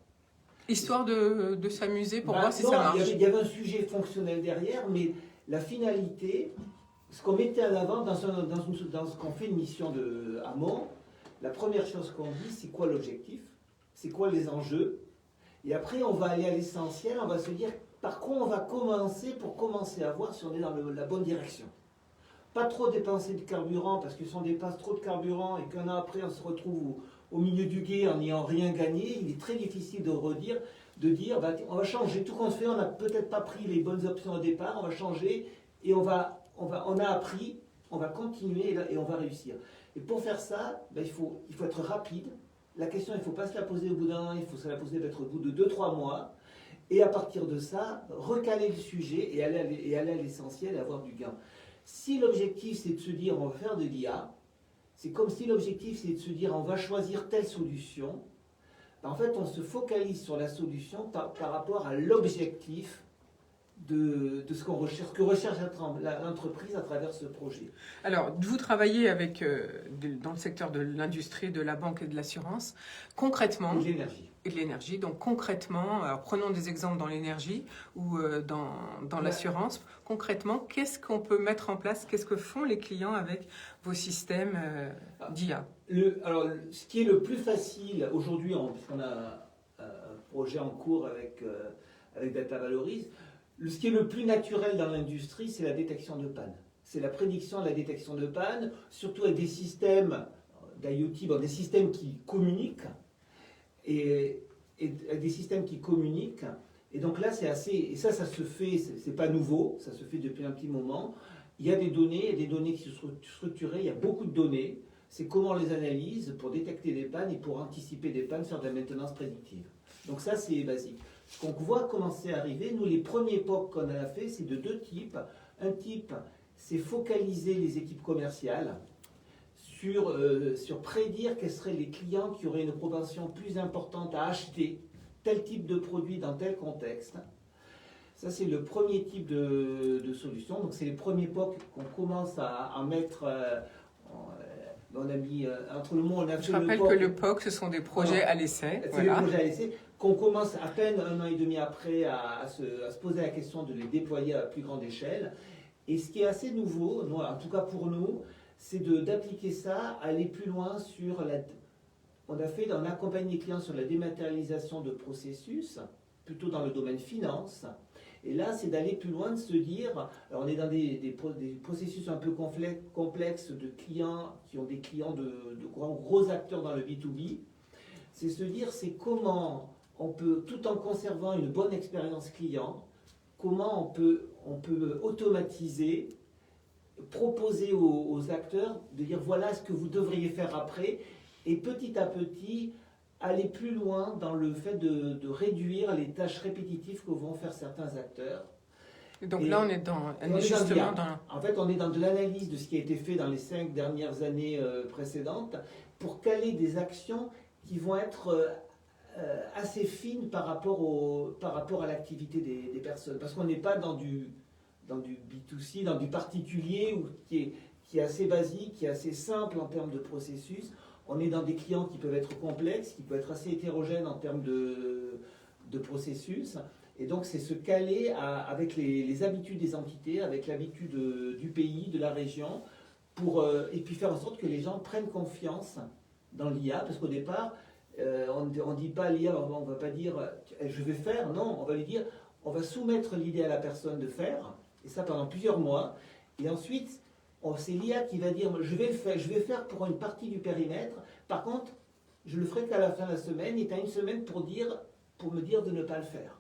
Histoire de s'amuser pour voir si ça marche. Il y avait un sujet fonctionnel derrière, mais la finalité, ce qu'on mettait en avant dans ce qu'on fait une mission amont, la première chose qu'on dit, c'est quoi l'objectif, c'est quoi les enjeux, et après on va aller à l'essentiel, on va se dire par quoi on va commencer pour commencer à voir si on est dans la bonne direction. Pas trop dépenser de carburant, parce que si on dépense trop de carburant et qu'un an après on se retrouve au milieu du gué en n'ayant rien gagné, il est très difficile de dire bah, on va changer tout compte fait, on n'a peut-être pas pris les bonnes options au départ, on va changer et on a appris, on va continuer et on va réussir. Et pour faire ça, bah, il faut être rapide. La question, il ne faut pas se la poser au bout d'un an, il faut se la poser peut-être au bout de 2-3 mois. Et à partir de ça, recaler le sujet et aller à l'essentiel et avoir du gain. Si l'objectif c'est de se dire on va faire de l'IA, c'est comme si l'objectif c'est de se dire on va choisir telle solution. En fait, on se focalise sur la solution par rapport à l'objectif de ce que recherche l'entreprise à travers ce projet. Alors, vous travaillez dans le secteur de l'industrie, de la banque et de l'assurance. Concrètement, et de l'énergie. Donc concrètement, alors prenons des exemples dans l'énergie ou dans l'assurance. Concrètement, qu'est-ce qu'on peut mettre en place? Qu'est-ce que font les clients avec vos systèmes d'IA? Alors, ce qui est le plus facile aujourd'hui, puisqu'on a un projet en cours avec Data Valorise, ce qui est le plus naturel dans l'industrie, c'est la détection de panne. C'est la prédiction de la détection de panne, surtout avec des systèmes d'IoT, des systèmes qui communiquent. Et des systèmes qui communiquent. Et donc là, c'est assez... Et ça se fait, c'est pas nouveau, ça se fait depuis un petit moment. Il y a des données qui sont structurées, il y a beaucoup de données. C'est comment on les analyse pour détecter des pannes et pour anticiper des pannes, faire de la maintenance prédictive. Donc ça, c'est basique. Ce qu'on voit commencer à arriver, nous, les premiers POC qu'on a fait, c'est de deux types. Un type, c'est focaliser les équipes commerciales sur prédire quels seraient les clients qui auraient une propension plus importante à acheter tel type de produit dans tel contexte. Ça, c'est le premier type de solution. Donc, c'est les premiers POC qu'on commence à mettre. On a mis entre le monde. Je rappelle que le POC, ce sont des projets à l'essai. C'est des projets à l'essai qu'on commence à peine un an et demi après à se poser la question de les déployer à plus grande échelle. Et ce qui est assez nouveau, en tout cas pour nous, c'est d'appliquer ça, aller plus loin sur on a accompagné les clients sur la dématérialisation de processus, plutôt dans le domaine finance. Et là, c'est d'aller plus loin, de se dire, alors on est dans des processus un peu complexes de clients qui ont des clients de gros acteurs dans le B2B. C'est se dire, c'est comment on peut, tout en conservant une bonne expérience client, comment on peut automatiser, proposer aux acteurs de dire voilà ce que vous devriez faire après, et petit à petit aller plus loin dans le fait de réduire les tâches répétitives que vont faire certains acteurs. Et donc là, on est En fait, on est dans de l'analyse de ce qui a été fait dans les 5 dernières années précédentes pour caler des actions qui vont être assez fines par rapport à l'activité des personnes. Parce qu'on n'est pas dans du B2C, dans du particulier qui est assez basique, qui est assez simple en termes de processus. On est dans des clients qui peuvent être complexes, qui peuvent être assez hétérogènes en termes de processus. Et donc, c'est se caler avec les habitudes des entités, avec l'habitude du pays, de la région, et puis faire en sorte que les gens prennent confiance dans l'IA. Parce qu'au départ, on ne dit pas l'IA, on ne va pas dire « je vais faire ». Non, on va lui dire « on va soumettre l'idée à la personne de faire ». Et ça pendant plusieurs mois. Et ensuite, c'est l'IA qui va dire je vais faire pour une partie du périmètre. Par contre, je le ferai qu'à la fin de la semaine. Et tu as une semaine pour me dire de ne pas le faire.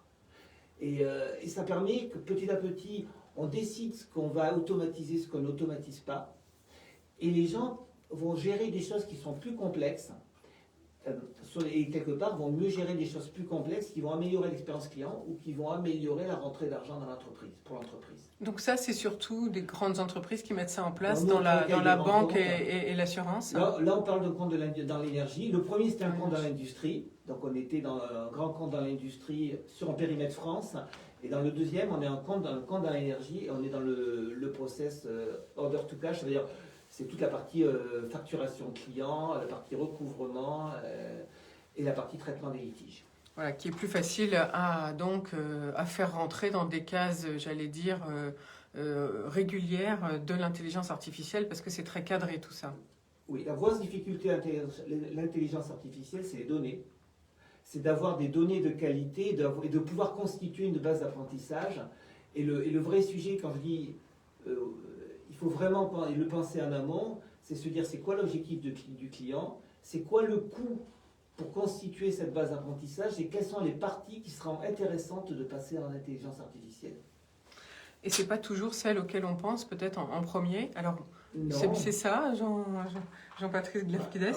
Et ça permet que petit à petit, on décide ce qu'on va automatiser, ce qu'on n'automatise pas. Et les gens vont gérer des choses qui sont plus complexes et quelque part vont mieux gérer des choses plus complexes qui vont améliorer l'expérience client ou qui vont améliorer la rentrée d'argent dans l'entreprise, pour l'entreprise. Donc ça, c'est surtout des grandes entreprises qui mettent ça en place Dans la grands banque comptes. et l'assurance. Là, on parle de compte dans l'énergie. Le premier, c'était un compte dans l'industrie. Donc, on était dans un grand compte dans l'industrie sur un périmètre France. Et dans le deuxième, on est un compte dans l'énergie et on est dans le process order to cash. C'est-à-dire, c'est toute la partie facturation client, la partie recouvrement et la partie traitement des litiges. Voilà, qui est plus facile à faire rentrer dans des cases, j'allais dire, régulières de l'intelligence artificielle, parce que c'est très cadré tout ça. Oui, la grosse difficulté à l'intelligence artificielle, c'est les données. C'est d'avoir des données de qualité et de pouvoir constituer une base d'apprentissage. Et le vrai sujet, quand je dis il faut vraiment le penser en amont, c'est se dire c'est quoi l'objectif du client, c'est quoi le coût pour constituer cette base d'apprentissage et quelles sont les parties qui seront intéressantes de passer en intelligence artificielle. Et c'est pas toujours celle auquel on pense peut-être en premier. Alors Non. c'est ça, Jean-Patrice Glafkides.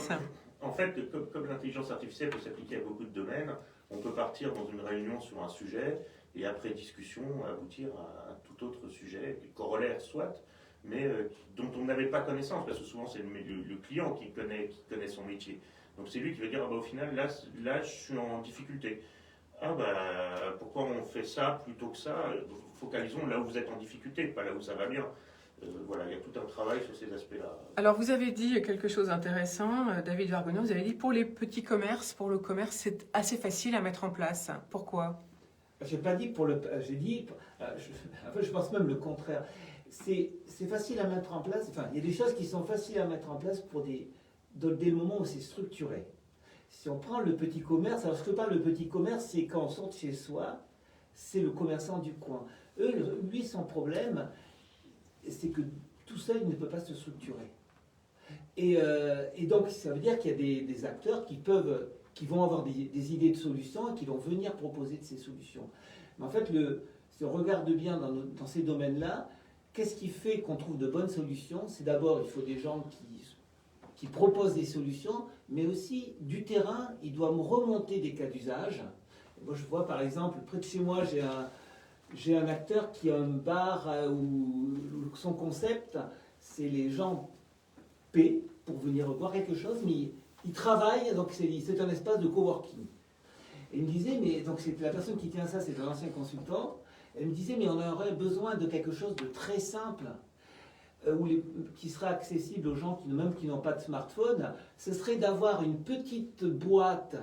En fait, comme l'intelligence artificielle peut s'appliquer à beaucoup de domaines, on peut partir dans une réunion sur un sujet et après discussion aboutir à un tout autre sujet, corollaire soit, mais dont on n'avait pas connaissance, parce que souvent c'est le client qui connaît son métier. Donc c'est lui qui va dire, au final, là je suis en difficulté. Pourquoi on fait ça plutôt que ça? Focalisons là où vous êtes en difficulté, pas là où ça va bien. Voilà, il y a tout un travail sur ces aspects-là. Alors vous avez dit quelque chose d'intéressant, David Vargonneau, vous avez dit pour les petits commerces, pour le commerce, c'est assez facile à mettre en place. Pourquoi? J'ai pas dit pour le... J'ai dit... je pense même le contraire. C'est facile à mettre en place. Enfin, il y a des choses qui sont faciles à mettre en place dès le moment où c'est structuré. Si on prend le petit commerce, alors ce que parle le petit commerce, c'est quand on sort de chez soi, c'est le commerçant du coin. Lui, son problème, c'est que tout seul, il ne peut pas se structurer. Et donc, ça veut dire qu'il y a des acteurs qui vont avoir des idées de solutions et qui vont venir proposer de ces solutions. Mais en fait, si on regarde bien dans ces domaines-là, qu'est-ce qui fait qu'on trouve de bonnes solutions? C'est d'abord, il faut des gens qui proposent des solutions, mais aussi du terrain, ils doivent remonter des cas d'usage. Moi, je vois par exemple, près de chez moi, j'ai un acteur qui a un bar où son concept, c'est les gens paient pour venir boire quelque chose, mais ils travaillent, donc c'est un espace de coworking. Et il me disait, mais donc c'est la personne qui tient ça, c'est un ancien consultant, elle me disait, mais on aurait besoin de quelque chose de très simple, qui sera accessible aux gens qui n'ont pas de smartphone. Ce serait d'avoir une petite boîte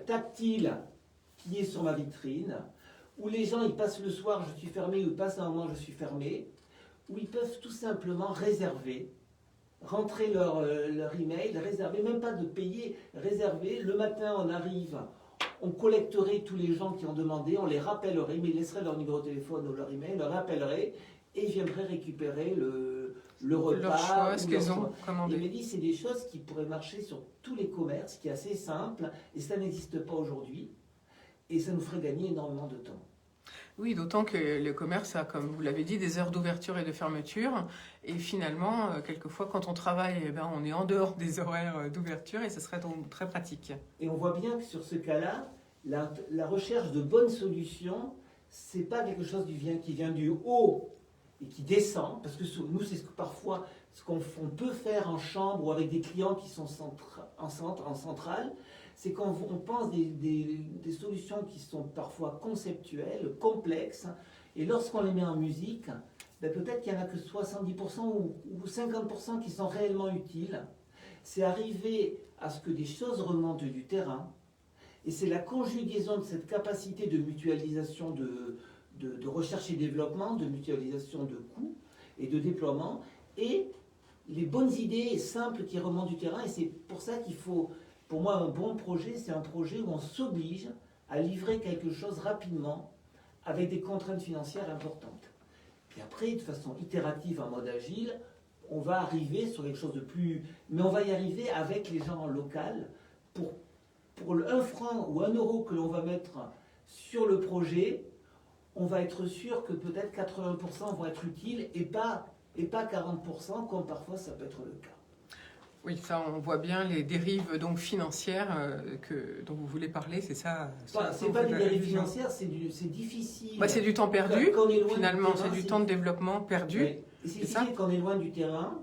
tactile qui est sur ma vitrine, où les gens ils passent le soir, je suis fermé, ou ils passent un moment, je suis fermé, où ils peuvent tout simplement réserver, rentrer leur email, réserver, même pas de payer, réserver. Le matin, on arrive, on collecterait tous les gens qui ont demandé, on les rappellerait, mais ils laisseraient leur numéro de téléphone ou leur email, leur rappellerait, et ils viendraient récupérer le repas. Leur choix, ce qu'ils ont commandé. Il m'a dit, c'est des choses qui pourraient marcher sur tous les commerces, qui est assez simple, et ça n'existe pas aujourd'hui, et ça nous ferait gagner énormément de temps. Oui, d'autant que le commerce a, comme vous l'avez dit, des heures d'ouverture et de fermeture. Et finalement, quelquefois, quand on travaille, on est en dehors des horaires d'ouverture et ce serait donc très pratique. Et on voit bien que sur ce cas-là, la recherche de bonnes solutions, c'est pas quelque chose qui vient du haut et qui descend, parce que nous, c'est parfois ce qu'on peut faire en chambre ou avec des clients qui sont en centrale, c'est qu'on pense des solutions qui sont parfois conceptuelles, complexes, et lorsqu'on les met en musique, peut-être qu'il n'y en a que 70% ou 50% qui sont réellement utiles. C'est arriver à ce que des choses remontent du terrain, et c'est la conjugaison de cette capacité de mutualisation de recherche et développement, de mutualisation de coûts et de déploiement, et les bonnes idées simples qui remontent du terrain, et c'est pour ça qu'il faut... Pour moi, un bon projet, c'est un projet où on s'oblige à livrer quelque chose rapidement avec des contraintes financières importantes. Puis après, de façon itérative, en mode agile, on va arriver sur quelque chose de plus... Mais on va y arriver avec les gens en local pour le 1 franc ou 1 euro que l'on va mettre sur le projet, on va être sûr que peut-être 80% vont être utiles et pas 40% comme parfois ça peut être le cas. Oui, ça, on voit bien les dérives donc financières dont vous voulez parler, c'est ça? C'est pas des dérives financières, c'est difficile. C'est du temps perdu, Quand on est loin finalement, du terrain, c'est du temps de développement perdu. Oui. Et c'est difficile quand on est loin du terrain.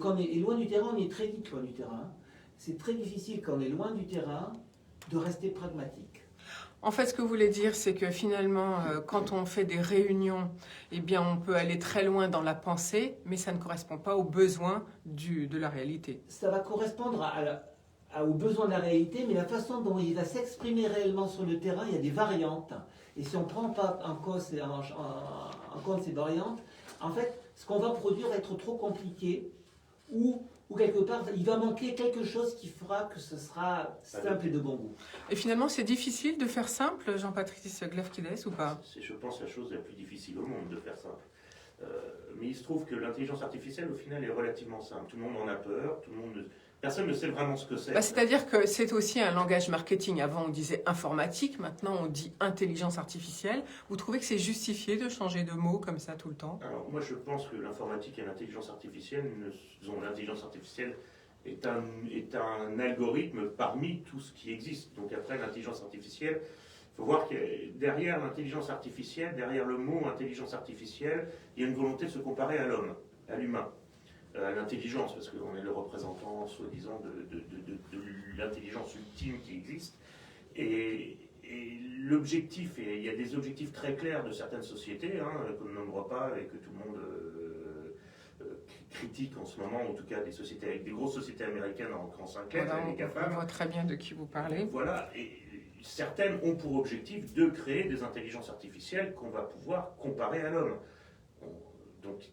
Quand on est loin du terrain, on est très vite loin du terrain. C'est très difficile quand on est loin du terrain de rester pragmatique. En fait, ce que vous voulez dire, c'est que finalement, quand on fait des réunions, eh bien, on peut aller très loin dans la pensée, mais ça ne correspond pas aux besoins de la réalité. Ça va correspondre aux besoins de la réalité, mais la façon dont il va s'exprimer réellement sur le terrain, il y a des variantes. Et si on ne prend pas en compte ces variantes, en fait, ce qu'on va produire va être trop compliqué, ou quelque part, il va manquer quelque chose qui fera que ce sera simple et de bon goût. Et finalement, c'est difficile de faire simple, Jean-Patrice Glafkides, ou pas? C'est, je pense, la chose la plus difficile au monde de faire simple. Mais il se trouve que l'intelligence artificielle, au final, est relativement simple. Tout le monde en a peur, personne ne sait vraiment ce que c'est. C'est-à-dire que c'est aussi un langage marketing. Avant, on disait informatique, maintenant, on dit intelligence artificielle. Vous trouvez que c'est justifié de changer de mot comme ça tout le temps? Alors, moi, je pense que l'informatique et l'intelligence artificielle, l'intelligence artificielle est un algorithme parmi tout ce qui existe. Donc après, l'intelligence artificielle, il faut voir que derrière l'intelligence artificielle, derrière le mot intelligence artificielle, il y a une volonté de se comparer à l'homme, à l'humain, à l'intelligence, parce qu'on est le représentant, soi-disant, de l'intelligence ultime qui existe. Et l'objectif, et il y a des objectifs très clairs de certaines sociétés, qu'on ne nommera pas et que tout le monde critique en ce moment, en tout cas des grosses sociétés américaines en 5 lettres, les GAFAM. On voit très bien de qui vous parlez. Voilà, et certaines ont pour objectif de créer des intelligences artificielles qu'on va pouvoir comparer à l'homme. Donc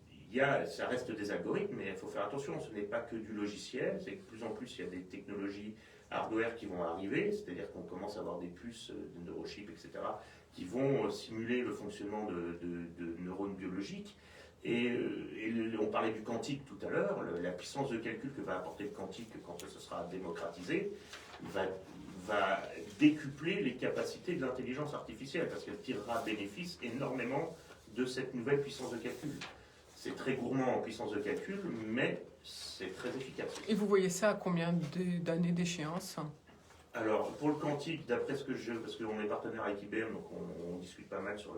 ça reste des algorithmes, mais il faut faire attention, ce n'est pas que du logiciel, c'est que de plus en plus il y a des technologies hardware qui vont arriver, c'est-à-dire qu'on commence à avoir des puces, des neurochips, etc., qui vont simuler le fonctionnement de neurones biologiques. Et on parlait du quantique tout à l'heure, la puissance de calcul que va apporter le quantique quand ce sera démocratisé va décupler les capacités de l'intelligence artificielle, parce qu'elle tirera bénéfice énormément de cette nouvelle puissance de calcul. C'est très gourmand en puissance de calcul, mais c'est très efficace. Et vous voyez ça à combien d'années d'échéance? Alors, pour le quantique, d'après ce que parce qu'on est partenaire avec IBM, donc je discute pas mal sur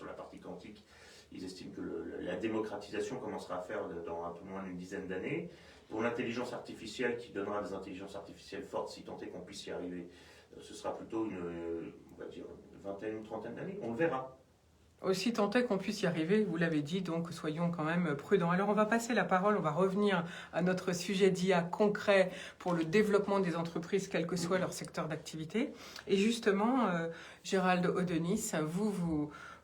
la partie quantique. Ils estiment que la démocratisation commencera à faire dans un peu moins d'une dizaine d'années. Pour l'intelligence artificielle, qui donnera des intelligences artificielles fortes, si tant est qu'on puisse y arriver, ce sera plutôt on va dire, une vingtaine, une trentaine d'années. On le verra. Aussi tant est qu'on puisse y arriver, vous l'avez dit, donc soyons quand même prudents. Alors on va passer la parole, on va revenir à notre sujet d'IA concret pour le développement des entreprises, quel que soit leur secteur d'activité. Et justement, Gérald Odenis,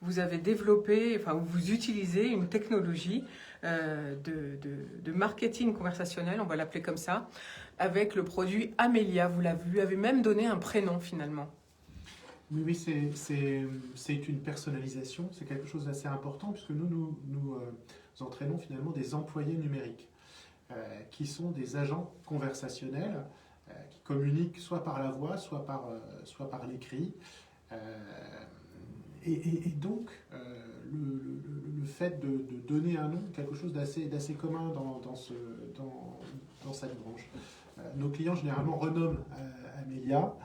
vous avez développé, vous utilisez une technologie de marketing conversationnel, on va l'appeler comme ça, avec le produit Amelia. Vous lui avez même donné un prénom finalement. Oui, c'est une personnalisation, c'est quelque chose d'assez important puisque nous entraînons finalement des employés numériques qui sont des agents conversationnels qui communiquent soit par la voix, soit par l'écrit. Et donc, le fait de donner un nom, quelque chose d'assez commun dans cette branche. Nos clients généralement renomment Amelia.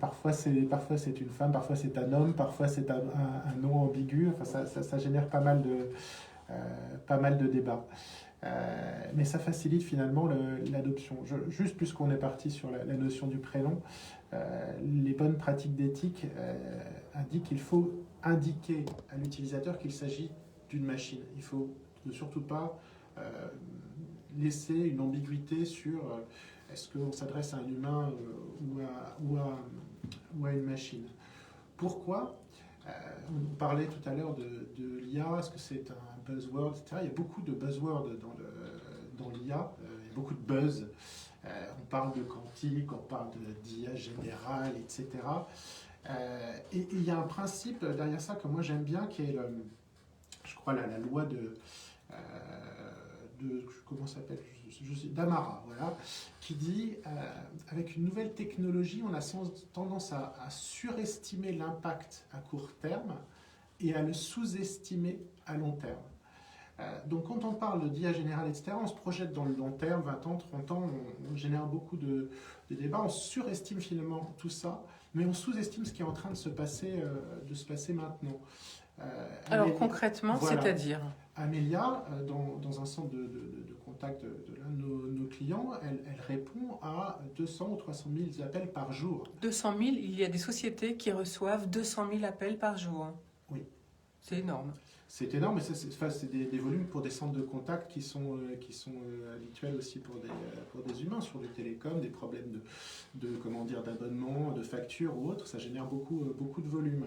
Parfois c'est une femme, parfois c'est un homme, parfois c'est un nom ambigu. Enfin, ça génère pas mal de débats. Mais ça facilite finalement l'adoption. Juste puisqu'on est parti sur la notion du prénom, les bonnes pratiques d'éthique indiquent qu'il faut indiquer à l'utilisateur qu'il s'agit d'une machine. Il ne faut surtout pas laisser une ambiguïté sur est-ce qu'on s'adresse à un humain ou à une machine. Pourquoi on parlait tout à l'heure de l'IA, est-ce que c'est un buzzword, etc. Il y a beaucoup de buzzwords dans l'IA, il y a beaucoup de buzz. On parle de quantique, on parle d'IA générale, etc. Et il y a un principe derrière ça que moi j'aime bien, qui est, je crois, la loi comment ça s'appelle, d'Amara, voilà, qui dit avec une nouvelle technologie, on a tendance à surestimer l'impact à court terme et à le sous-estimer à long terme. Donc quand on parle de d'IA générale, etc., on se projette dans le long terme, 20 ans, 30 ans, on génère beaucoup de débats, on surestime finalement tout ça, mais on sous-estime ce qui est en train de se passer maintenant. Alors concrètement, voilà. c'est-à-dire Amélia, dans un centre de contact de l'un de nos clients, elle répond à 200 ou 300 000 appels par jour. 200 000, il y a des sociétés qui reçoivent 200 000 appels par jour. Oui. C'est énorme. C'est énorme, mais c'est des volumes pour des centres de contact qui sont habituels aussi pour des humains sur le télécom, des problèmes d'abonnement, de facture ou autre, ça génère beaucoup de volume.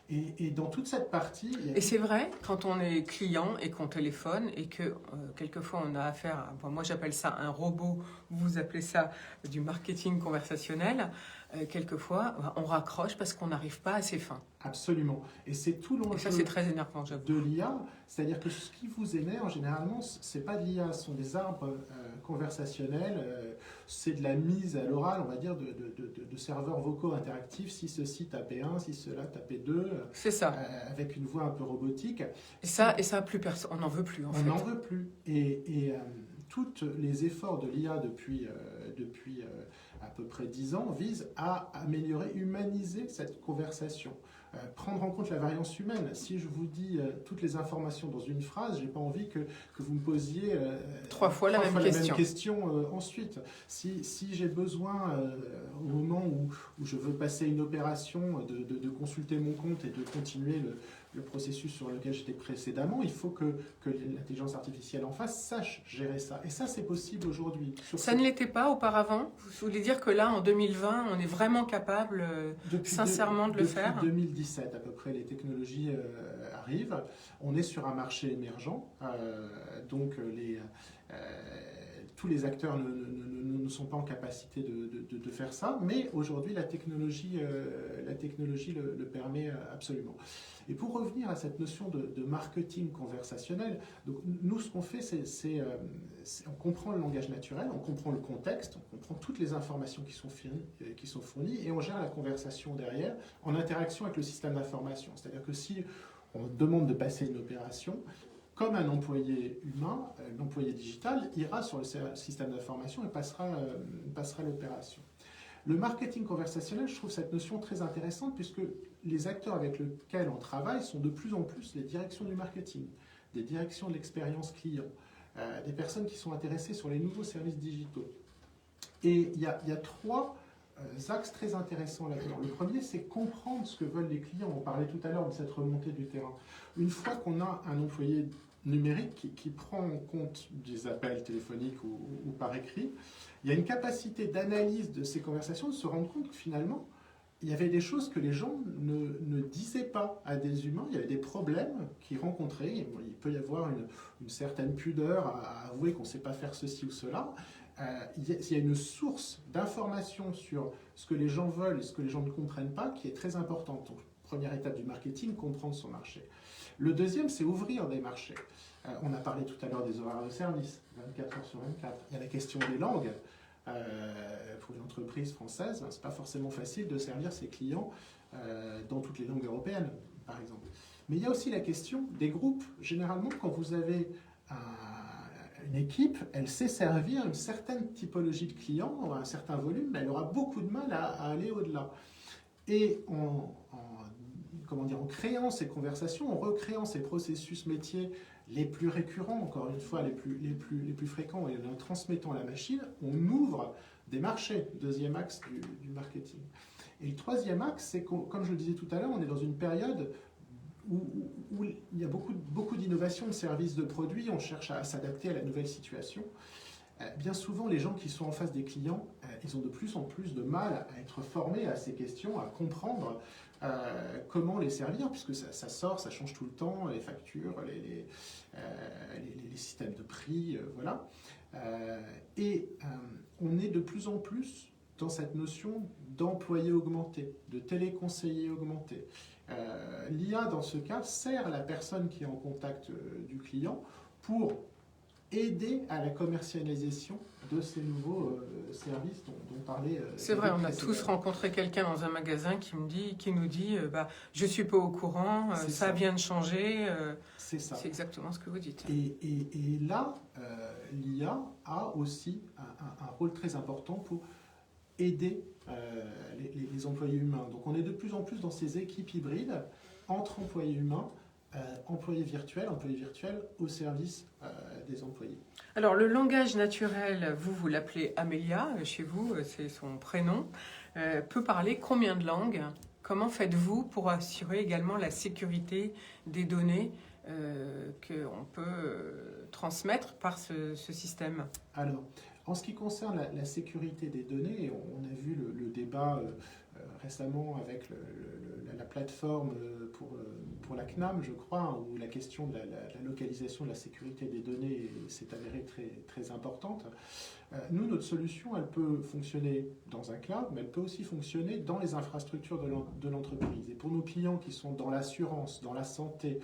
Et dans toute cette partie... Et c'est vrai, quand on est client et qu'on téléphone et que quelquefois on a affaire à, moi j'appelle ça un robot, vous appelez ça du marketing conversationnel, quelquefois on raccroche parce qu'on n'arrive pas à ses fins. Absolument. Et c'est tout l'enjeu. Et ça c'est très énervant, j'avoue. De l'IA, c'est-à-dire que ce qui vous énerve, généralement, c'est pas de l'IA, ce sont des arbres conversationnels, c'est de la mise à l'oral, on va dire, de serveurs vocaux interactifs, si ceci tapez 1, si cela tapez 2, c'est ça. avec une voix un peu robotique. Et ça plus personne, on n'en veut plus en fait. On n'en veut plus. Et tous les efforts de l'IA depuis à peu près 10 ans visent à améliorer, humaniser cette conversation. Prendre en compte la variance humaine. Si je vous dis toutes les informations dans une phrase, j'ai pas envie que vous me posiez trois fois la même question ensuite. Si j'ai besoin, au moment où je veux passer une opération, de consulter mon compte et de continuer le processus sur lequel j'étais précédemment, il faut que l'intelligence artificielle en face sache gérer ça. Et ça, c'est possible aujourd'hui. Ça ne l'était pas auparavant? Vous voulez dire que là, en 2020, on est vraiment capable, sincèrement, de le faire? Depuis 2017, à peu près, les technologies arrivent. On est sur un marché émergent. Donc, tous les acteurs ne sont pas en capacité de faire ça. Mais aujourd'hui, la technologie le permet absolument. Et pour revenir à cette notion de marketing conversationnel, donc nous, ce qu'on fait, c'est on comprend le langage naturel, on comprend le contexte, on comprend toutes les informations qui sont fournies, et on gère la conversation derrière en interaction avec le système d'information. C'est-à-dire que si on demande de passer une opération, comme un employé humain, l'employé digital ira sur le système d'information et passera l'opération. Le marketing conversationnel, je trouve cette notion très intéressante puisque les acteurs avec lesquels on travaille sont de plus en plus les directions du marketing, des directions de l'expérience client, des personnes qui sont intéressées sur les nouveaux services digitaux. Et il y a trois axes très intéressants là-dedans. Le premier, c'est comprendre ce que veulent les clients. On parlait tout à l'heure de cette remontée du terrain. Une fois qu'on a un employé numérique qui prend en compte des appels téléphoniques ou par écrit, il y a une capacité d'analyse de ces conversations, de se rendre compte que finalement, il y avait des choses que les gens ne disaient pas à des humains. Il y avait des problèmes qu'ils rencontraient. Il peut y avoir une certaine pudeur à avouer qu'on ne sait pas faire ceci ou cela. Il y a une source d'information sur ce que les gens veulent et ce que les gens ne comprennent pas qui est très importante. Donc, première étape du marketing, comprendre son marché. Le deuxième, c'est ouvrir des marchés. On a parlé tout à l'heure des horaires de service, 24 heures sur 24. Il y a la question des langues. Pour une entreprise française, c'est pas forcément facile de servir ses clients dans toutes les langues européennes, par exemple. Mais il y a aussi la question des groupes. Généralement, quand vous avez une équipe, elle sait servir une certaine typologie de clients, un certain volume, mais elle aura beaucoup de mal à aller au-delà. Et en créant ces conversations, en recréant ces processus métiers les plus récurrents, encore une fois, les plus fréquents, et en transmettant à la machine, on ouvre des marchés. Deuxième axe du marketing. Et le troisième axe, c'est que, comme je le disais tout à l'heure, on est dans une période où il y a beaucoup d'innovations de services, de produits, on cherche à s'adapter à la nouvelle situation. Bien souvent, les gens qui sont en face des clients, ils ont de plus en plus de mal à être formés à ces questions, à comprendre comment les servir, puisque ça sort, ça change tout le temps, les factures, les systèmes de prix, voilà. On est de plus en plus dans cette notion d'employé augmenté, de téléconseiller augmenté. L'IA, dans ce cas, sert la personne qui est en contact du client pour aider à la commercialisation de ces nouveaux services dont parlait. C'est vrai, on a tous rencontré quelqu'un dans un magasin qui nous dit je suis pas au courant, ça vient de changer. C'est ça. C'est exactement ce que vous dites. Et là, l'IA a aussi un rôle très important pour aider les employés humains. Donc on est de plus en plus dans ces équipes hybrides entre employés humains, employés virtuels au service des employés. Alors le langage naturel, vous l'appelez Amélia, chez vous c'est son prénom, peut parler combien de langues? Comment faites-vous pour assurer également la sécurité des données qu'on peut transmettre par ce système? Alors, en ce qui concerne la sécurité des données, on a vu le débat récemment avec la plateforme pour la CNAM, je crois, hein, où la question de la localisation de la sécurité des données s'est avérée très, très importante. Nous, notre solution, elle peut fonctionner dans un cloud, mais elle peut aussi fonctionner dans les infrastructures de l'entreprise. Et pour nos clients qui sont dans l'assurance, dans la santé,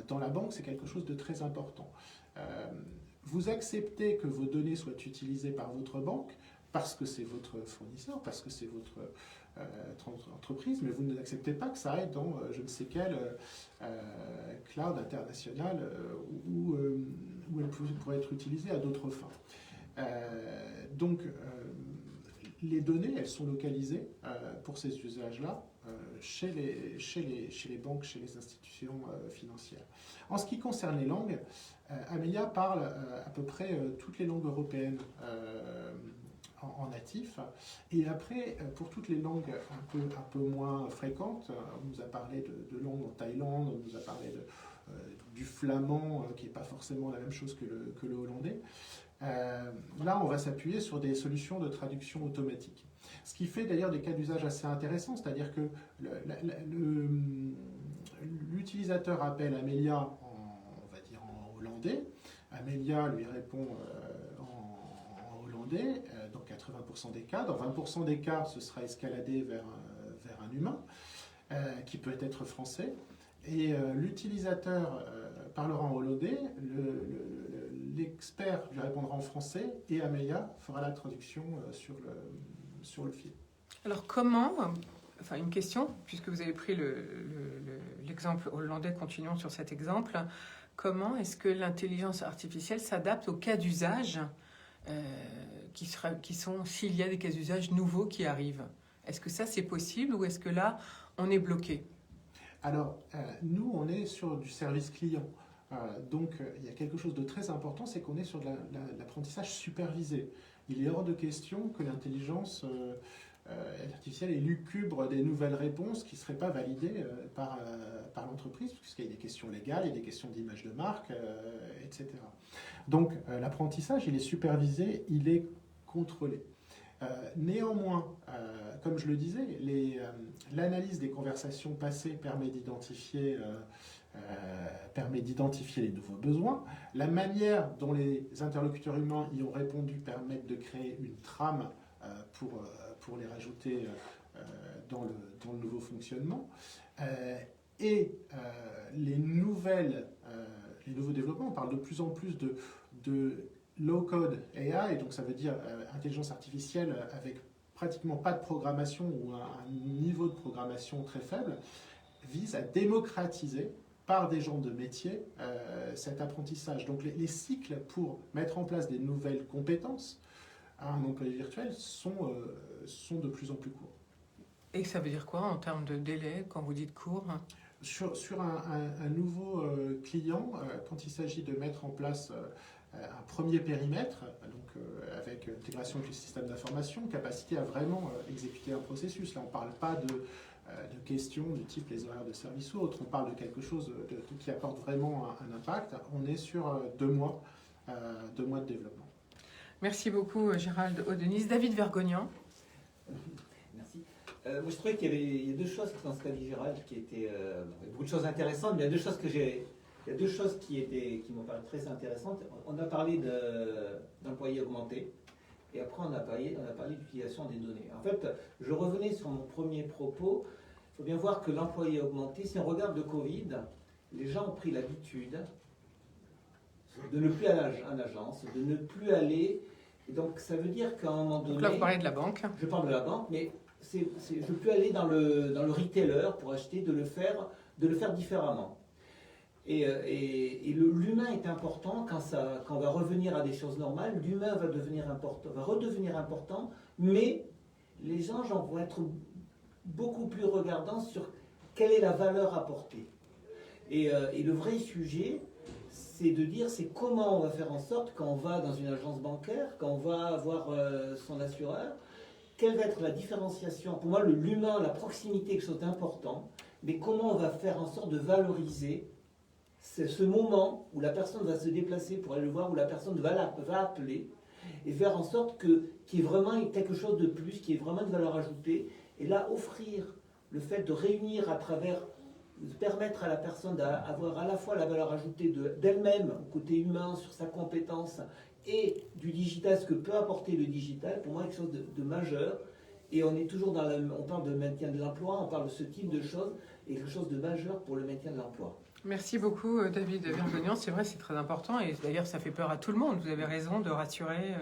dans la banque, c'est quelque chose de très important. Vous acceptez que vos données soient utilisées par votre banque parce que c'est votre fournisseur, parce que c'est votre entreprise, mais vous n'acceptez pas que ça aille dans je ne sais quel cloud international où elle pourrait être utilisée à d'autres fins. Donc, les données, elles sont localisées pour ces usages-là chez les banques, chez les institutions financières. En ce qui concerne les langues, Amélia parle à peu près toutes les langues européennes en natif. Et après, pour toutes les langues un peu moins fréquentes, on nous a parlé de langues en Thaïlande, on nous a parlé du flamand, qui n'est pas forcément la même chose que le hollandais. Là, on va s'appuyer sur des solutions de traduction automatique. Ce qui fait d'ailleurs des cas d'usage assez intéressants, c'est-à-dire que l'utilisateur appelle Amélia on va dire en hollandais, Amélia lui répond en hollandais, dans 80% des cas. Dans 20% des cas, ce sera escaladé vers un humain, qui peut être français. Et l'utilisateur parlera en hollandais, l'expert lui répondra en français, et Amélia fera la traduction sur le fil. Alors comment, enfin une question, puisque vous avez pris l'exemple hollandais, continuons sur cet exemple, comment est-ce que l'intelligence artificielle s'adapte aux cas d'usage qui sont, s'il y a des cas d'usage nouveaux qui arrivent? Est-ce que ça c'est possible ou est-ce que là on est bloqué? Alors, nous on est sur du service client. Donc il y a quelque chose de très important, c'est qu'on est sur de l'apprentissage supervisé. Il est hors de question que l'intelligence artificielle élucubre des nouvelles réponses qui ne seraient pas validées par l'entreprise, puisqu'il y a des questions légales, il y a des questions d'image de marque, etc. Donc l'apprentissage, il est supervisé, il est contrôlé. Néanmoins, comme je le disais, l'analyse des conversations passées permet d'identifier les nouveaux besoins. La manière dont les interlocuteurs humains y ont répondu permet de créer une trame pour les rajouter dans le nouveau fonctionnement. Et les nouveaux développements, on parle de plus en plus de low-code AI, donc ça veut dire intelligence artificielle avec pratiquement pas de programmation ou un niveau de programmation très faible, vise à démocratiser par des gens de métier cet apprentissage. Donc les cycles pour mettre en place des nouvelles compétences à un employé virtuel sont de plus en plus courts. Et ça veut dire quoi en termes de délai quand vous dites court? Sur un nouveau client, quand il s'agit de mettre en place un premier périmètre, donc avec intégration avec le système d'information, capacité à vraiment exécuter un processus. Là, on ne parle pas de questions du type les horaires de service ou autres, on parle de quelque chose qui apporte vraiment un impact. On est sur 2 mois de développement. Merci beaucoup Gérald Audenis. David Vergognan. Merci. Moi je trouvais qu'il y a 2 choses dans ce qu'a dit Gérald qui étaient beaucoup de choses intéressantes, mais il y a 2 choses qui m'ont paru très intéressantes. On a parlé d'employés augmentés et après on a parlé d'utilisation des données. En fait, je revenais sur mon premier propos. Il faut bien voir que l'employé augmenté, si on regarde le Covid, les gens ont pris l'habitude, de ne plus aller en agence, de ne plus aller. Et donc ça veut dire qu'à un moment donné. Donc là, vous parlez de la banque. Je parle de la banque, mais je peux aller dans le retailer pour acheter, de le faire différemment. Et l'humain est important quand on va revenir à des choses normales. L'humain va redevenir important, mais les gens vont être beaucoup plus regardants sur quelle est la valeur apportée. Et le vrai sujet, c'est de dire c'est comment on va faire en sorte quand on va dans une agence bancaire, quand on va voir son assureur, quelle va être la différenciation. Pour moi, l'humain, la proximité est quelque chose d'important, mais comment on va faire en sorte de valoriser ce moment où la personne va se déplacer pour aller le voir, où la personne va appeler, et faire en sorte qu'il y ait vraiment quelque chose de plus, qu'il y ait vraiment une valeur ajoutée. Et là, offrir le fait de réunir à travers, de permettre à la personne d'avoir à la fois la valeur ajoutée d'elle-même, au côté humain, sur sa compétence, et du digital, ce que peut apporter le digital, pour moi, quelque chose de majeur. Et on est toujours on parle de maintien de l'emploi, on parle de ce type de choses, et quelque chose de majeur pour le maintien de l'emploi. Merci beaucoup, David Vergognan. C'est vrai, c'est très important, et d'ailleurs, ça fait peur à tout le monde. Vous avez raison de rassurer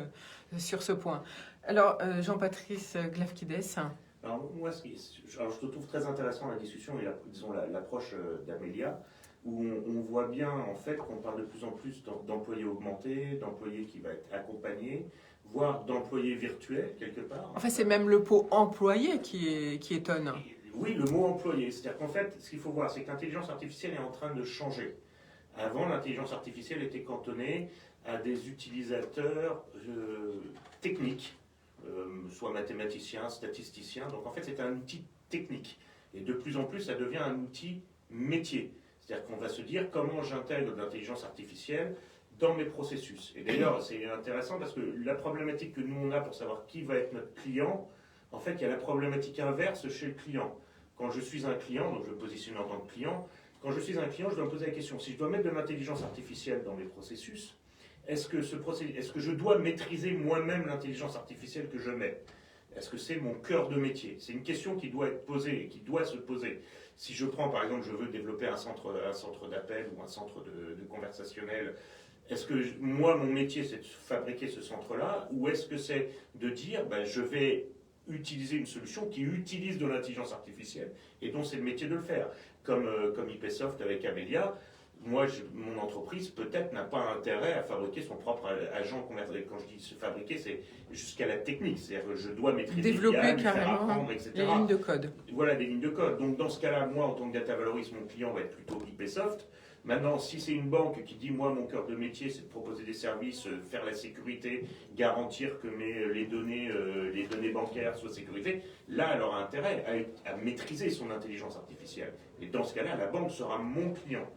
sur ce point. Alors, Jean-Patrice Glafkides. Alors, moi, je trouve très intéressant la discussion et disons l'approche d'Amélia, où on voit bien en fait qu'on parle de plus en plus d'employés augmentés, d'employés qui vont être accompagnés, voire d'employés virtuels quelque part. En fait, c'est même le pot employé qui étonne. Oui, le mot employé. C'est-à-dire qu'en fait, ce qu'il faut voir, c'est que l'intelligence artificielle est en train de changer. Avant, l'intelligence artificielle était cantonnée à des utilisateurs techniques, soit mathématiciens, statisticiens. Donc en fait, c'est un outil technique. Et de plus en plus, ça devient un outil métier. C'est-à-dire qu'on va se dire comment j'intègre l'intelligence artificielle dans mes processus. Et d'ailleurs, c'est intéressant parce que la problématique que nous on a pour savoir qui va être notre client, en fait, il y a la problématique inverse chez le client. Quand je suis un client, donc je me positionne en tant que client, quand je suis un client, je dois me poser la question, si je dois mettre de l'intelligence artificielle dans mes processus, est-ce que je dois maîtriser moi-même l'intelligence artificielle que je mets? Est-ce que c'est mon cœur de métier? C'est une question qui doit être posée et qui doit se poser. Si je prends, par exemple, je veux développer un centre d'appel ou un centre de conversationnel, est-ce que moi, mon métier, c'est de fabriquer ce centre-là, ou est-ce que c'est de dire, je vais utiliser une solution qui utilise de l'intelligence artificielle et dont c'est le métier de le faire, comme IPsoft avec Amélia. Moi, mon entreprise peut-être n'a pas intérêt à fabriquer son propre agent conversationnel. Quand je dis se fabriquer, c'est jusqu'à la technique, c'est-à-dire que je dois maîtriser développer faire carrément apprendre, etc. les lignes de code. Voilà, des lignes de code. Donc dans ce cas-là, moi en tant que data valorist, mon client va être plutôt IPsoft. Maintenant, si c'est une banque qui dit, moi, mon cœur de métier, c'est de proposer des services, faire la sécurité, garantir que les données bancaires soient sécurisées, là, elle aura intérêt à maîtriser son intelligence artificielle. Et dans ce cas-là, la banque sera mon client.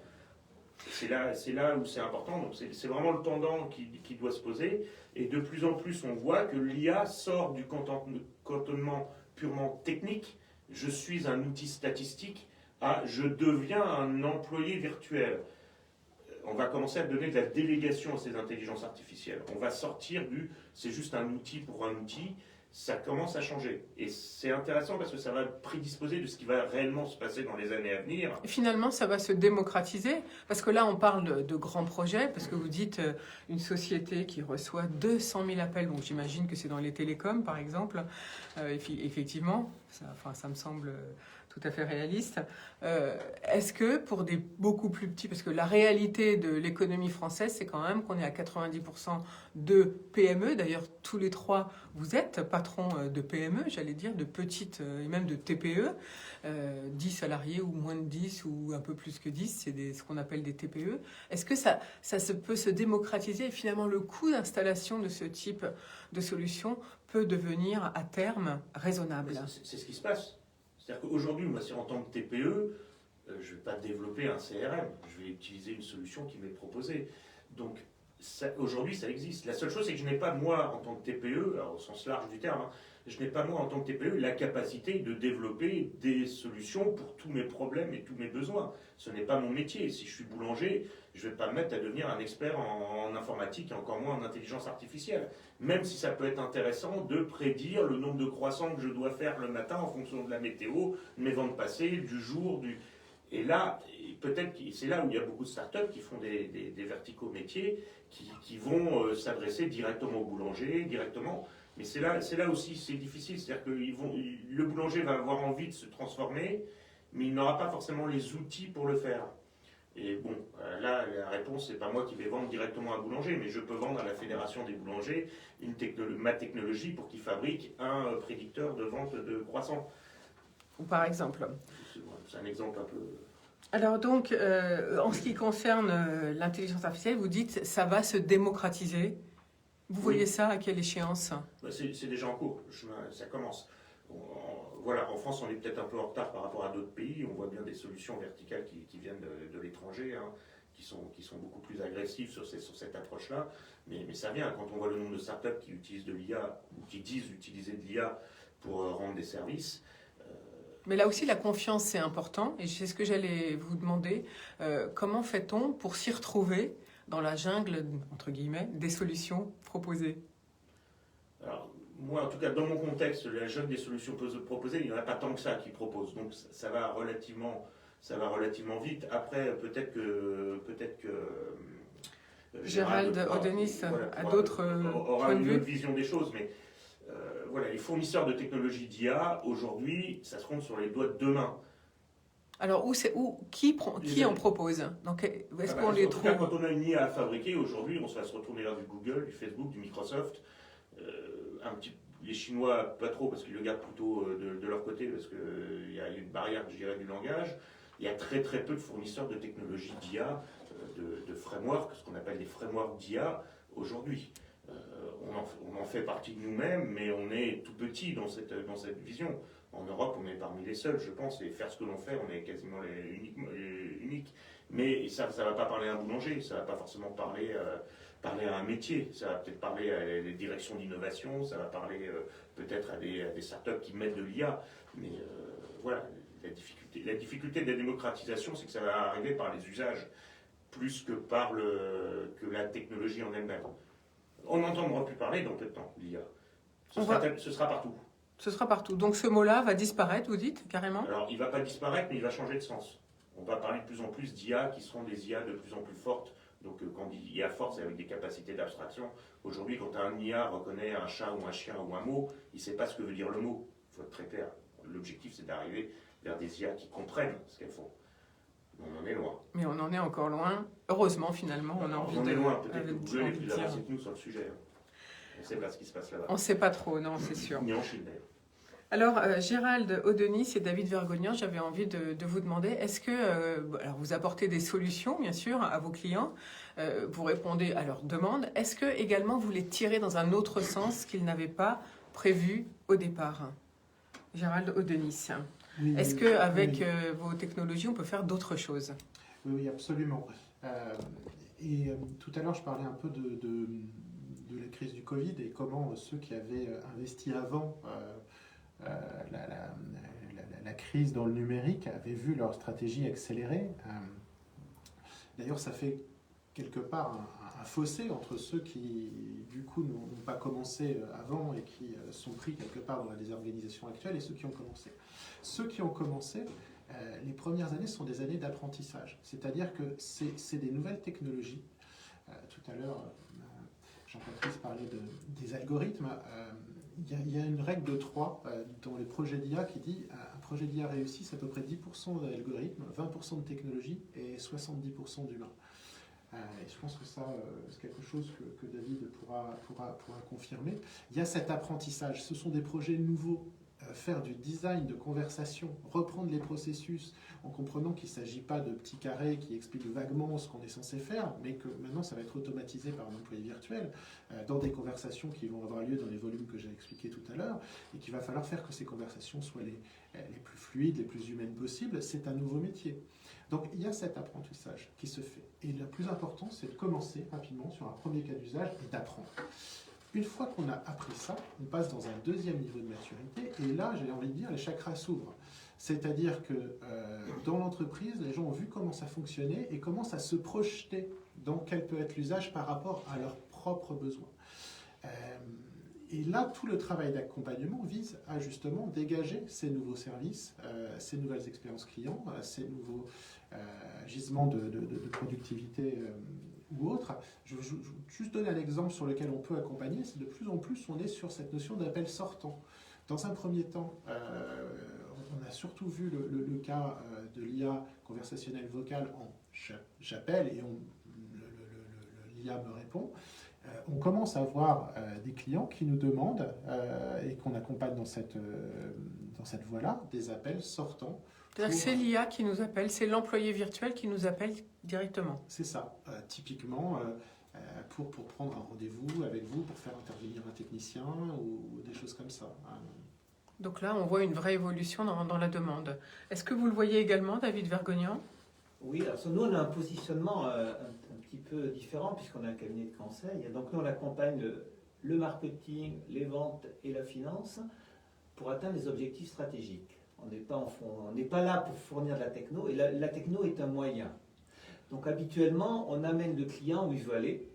C'est là où c'est important. Donc c'est vraiment le pendant qui doit se poser. Et de plus en plus, on voit que l'IA sort du cantonnement purement technique. Je suis un outil statistique. Je deviens un employé virtuel. On va commencer à donner de la délégation à ces intelligences artificielles. On va sortir c'est juste un outil pour un outil. Ça commence à changer. Et c'est intéressant parce que ça va prédisposer de ce qui va réellement se passer dans les années à venir. Et finalement, ça va se démocratiser, parce que là, on parle de grands projets, parce que vous dites une société qui reçoit 200 000 appels, bon, j'imagine que c'est dans les télécoms, par exemple, effectivement, ça me semble tout à fait réaliste. Est-ce que pour des beaucoup plus petits, parce que la réalité de l'économie française, c'est quand même qu'on est à 90% de PME, d'ailleurs tous les trois, vous êtes patrons de PME, j'allais dire, de petites et même de TPE, 10 salariés ou moins de 10 ou un peu plus que 10, c'est ce qu'on appelle des TPE. Est-ce que ça peut se démocratiser et finalement le coût d'installation de ce type de solution peut devenir à terme raisonnable? C'est ce qui se passe. C'est-à-dire qu'aujourd'hui, moi, si en tant que TPE, je ne vais pas développer un CRM, je vais utiliser une solution qui m'est proposée. Donc, aujourd'hui, ça existe. La seule chose, c'est que je n'ai pas, moi, en tant que TPE, alors au sens large du terme, je n'ai pas, moi, en tant que TPE, la capacité de développer des solutions pour tous mes problèmes et tous mes besoins. Ce n'est pas mon métier. Si je suis boulanger, je ne vais pas me mettre à devenir un expert en informatique et encore moins en intelligence artificielle. Même si ça peut être intéressant de prédire le nombre de croissants que je dois faire le matin en fonction de la météo, de mes ventes passées, du jour, Et là, peut-être que c'est là où il y a beaucoup de startups qui font des verticaux métiers, qui vont s'adresser directement au boulanger, directement. Mais c'est là aussi, c'est difficile. C'est-à-dire que le boulanger va avoir envie de se transformer, mais il n'aura pas forcément les outils pour le faire. Et bon, là, la réponse, c'est pas moi qui vais vendre directement à un boulanger, mais je peux vendre à la Fédération des boulangers ma technologie pour qu'ils fabriquent un prédicteur de vente de croissants. Ou par exemple. C'est un exemple un peu... Alors donc, en ce qui concerne l'intelligence artificielle, vous dites ça va se démocratiser. Vous voyez ça à quelle échéance? C'est déjà en cours, ça commence. Voilà, en France, on est peut-être un peu en retard par rapport à d'autres pays. On voit bien des solutions verticales qui viennent de l'étranger, hein, qui sont beaucoup plus agressives sur cette approche-là. Mais ça vient, quand on voit le nombre de startups qui utilisent de l'IA, ou qui disent utiliser de l'IA pour rendre des services. Mais là aussi, la confiance, c'est important. Et c'est ce que j'allais vous demander. Comment fait-on pour s'y retrouver dans la jungle, entre guillemets, des solutions proposées? Alors, moi, en tout cas, dans mon contexte, la jungle des solutions proposées, il n'y en a pas tant que ça qui proposent. Donc, ça va relativement vite. Après, peut-être que Gérald Odenis a d'autres aura points de une vue. autre vision des choses, mais voilà, les fournisseurs de technologies d'IA, aujourd'hui, ça se compte sur les doigts de deux mains. Alors, qui en propose? Donc, est-ce qu'on les En tout cas, trouve? quand on a une IA à fabriquer, aujourd'hui, on va se retourner vers du Google, du Facebook, du Microsoft. Les Chinois, pas trop, parce qu'ils le gardent plutôt de leur côté, parce qu'il y a une barrière, je dirais, du langage. Il y a très très peu de fournisseurs de technologies d'IA, de frameworks, ce qu'on appelle des frameworks d'IA, aujourd'hui. On en fait partie de nous-mêmes, mais on est tout petit dans cette vision. En Europe, on est parmi les seuls, je pense, et faire ce que l'on fait, on est quasiment les uniques. Mais ça ne va pas parler à un boulanger, ça ne va pas forcément parler à un métier, ça va peut-être parler à des directions d'innovation, ça va parler peut-être à des startups qui mettent de l'IA. Mais voilà, la difficulté de la démocratisation, c'est que ça va arriver par les usages, plus que par que la technologie en elle-même. On n'entendra plus parler dans peu de temps, l'IA. Ce sera partout. Ce sera partout. Donc ce mot-là va disparaître, vous dites, carrément? Alors, il ne va pas disparaître, mais il va changer de sens. On va parler de plus en plus d'IA qui seront des IA de plus en plus fortes. Donc, quand on dit IA forte, c'est avec des capacités d'abstraction. Aujourd'hui, quand un IA reconnaît un chat ou un chien ou un mot, il ne sait pas ce que veut dire le mot. Il faut être très clair. L'objectif, c'est d'arriver vers des IA qui comprennent ce qu'elles font. On en est loin. Mais on en est encore loin. Heureusement, finalement, on a envie de... On en est loin. Peut-être que Google est plus avancé que nous sur le sujet. On ne sait pas ce qui se passe là-bas. On ne sait pas trop, non, c'est sûr. Ni en Chine, d'ailleurs. Alors, Gérald Odenis et David Vergognan, j'avais envie de vous demander, est-ce que alors vous apportez des solutions, bien sûr, à vos clients, vous répondez à leurs demandes, est-ce que également vous les tirez dans un autre sens qu'ils n'avaient pas prévu au départ? Gérald Odenis, Oui, est-ce qu'avec vos technologies, on peut faire d'autres choses? Oui, absolument. Tout à l'heure, je parlais un peu de la crise du Covid et comment ceux qui avaient investi avant la crise dans le numérique avaient vu leur stratégie accélérer. D'ailleurs, ça fait quelque part un fossé entre ceux qui, du coup, n'ont pas commencé avant et qui sont pris quelque part dans la désorganisation actuelle et ceux qui ont commencé. Ceux qui ont commencé, les premières années sont des années d'apprentissage, c'est-à-dire que c'est des nouvelles technologies. Tout à l'heure, Jean-Patrice parlait des algorithmes. Il y a une règle de 3 dans les projets d'IA qui dit un projet d'IA réussi, c'est à peu près 10% d'algorithmes, 20% de technologie et 70% d'humains. Et je pense que ça, c'est quelque chose que David pourra confirmer. Il y a cet apprentissage. Ce sont des projets nouveaux. Faire du design de conversation, reprendre les processus en comprenant qu'il ne s'agit pas de petits carrés qui expliquent vaguement ce qu'on est censé faire, mais que maintenant ça va être automatisé par un employé virtuel dans des conversations qui vont avoir lieu dans les volumes que j'ai expliqués tout à l'heure, et qu'il va falloir faire que ces conversations soient les plus fluides, les plus humaines possibles. C'est un nouveau métier. Donc il y a cet apprentissage qui se fait. Et le plus important, c'est de commencer rapidement sur un premier cas d'usage et d'apprendre. Une fois qu'on a appris ça, on passe dans un deuxième niveau de maturité, et là, j'ai envie de dire, les chakras s'ouvrent. C'est-à-dire que dans l'entreprise, les gens ont vu comment ça fonctionnait et commencent à se projeter dans quel peut être l'usage par rapport à leurs propres besoins. Et là, tout le travail d'accompagnement vise à justement dégager ces nouveaux services, ces nouvelles expériences clients, ces nouveaux gisements de productivité ou autres. Je vais juste donner un exemple sur lequel on peut accompagner. C'est de plus en plus, on est sur cette notion d'appel sortant. Dans un premier temps, on a surtout vu le cas de l'IA conversationnelle vocale en j'appelle et l'IA me répond. On commence à voir des clients qui nous demandent et qu'on accompagne dans cette voie-là, des appels sortants. C'est-à-dire que c'est l'IA qui nous appelle, c'est l'employé virtuel qui nous appelle directement. C'est ça, typiquement pour prendre un rendez-vous avec vous, pour faire intervenir un technicien ou des choses comme ça. Donc là, on voit une vraie évolution dans la demande. Est-ce que vous le voyez également, David Vergognan? Oui, alors nous, on a un positionnement un petit peu différent puisqu'on a un cabinet de conseil. Donc nous, on accompagne le marketing, les ventes et la finance pour atteindre les objectifs stratégiques. On n'est pas là pour fournir de la techno, et la techno est un moyen. Donc habituellement, on amène le client où il veut aller,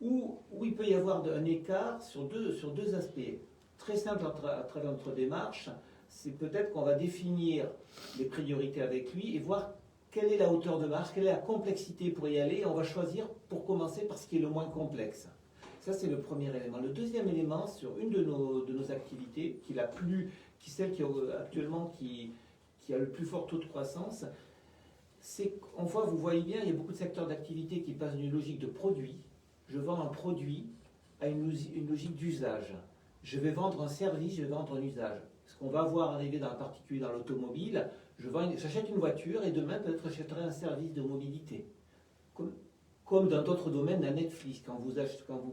où il peut y avoir un écart sur deux aspects. Très simple à travers notre démarche, c'est peut-être qu'on va définir les priorités avec lui et voir quelle est la hauteur de marche, quelle est la complexité pour y aller, et on va choisir pour commencer par ce qui est le moins complexe. Ça, c'est le premier élément. Le deuxième élément, sur une de nos activités, qui est celle qui actuellement qui a le plus fort taux de croissance, c'est qu'on voit, vous voyez bien, il y a beaucoup de secteurs d'activité qui passent d'une logique de produit. Je vends un produit à une logique d'usage. Je vais vendre un service, je vais vendre un usage. Ce qu'on va voir arriver dans particulier dans l'automobile, j'achète une voiture et demain peut-être j'achèterai un service de mobilité. Comme dans d'autres domaines, à Netflix, quand vous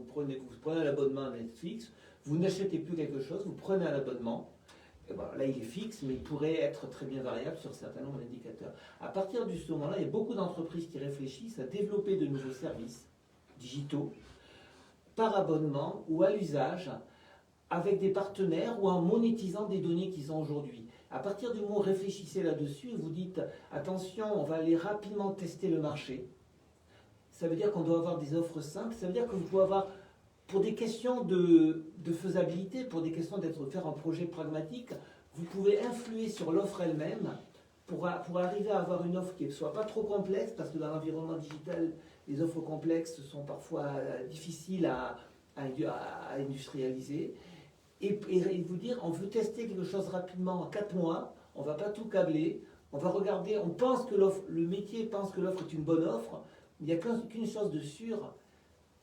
prenez l'abonnement à Netflix, vous n'achetez plus quelque chose, vous prenez un abonnement. Et bon, là, il est fixe, mais il pourrait être très bien variable sur un certain nombre d'indicateurs. À partir de ce moment-là, il y a beaucoup d'entreprises qui réfléchissent à développer de nouveaux services digitaux par abonnement ou à l'usage, avec des partenaires ou en monétisant des données qu'ils ont aujourd'hui. À partir du moment où vous réfléchissez là-dessus, vous dites attention, on va aller rapidement tester le marché. Ça veut dire qu'on doit avoir des offres simples, ça veut dire que vous pouvez avoir, pour des questions de faisabilité, pour des questions faire un projet pragmatique, vous pouvez influer sur l'offre elle-même pour arriver à avoir une offre qui ne soit pas trop complexe, parce que dans l'environnement digital, les offres complexes sont parfois difficiles à industrialiser. Et vous dire, on veut tester quelque chose rapidement en 4 mois, on ne va pas tout câbler, on va regarder, on pense que le métier pense que l'offre est une bonne offre, mais il n'y a qu'une chose de sûre,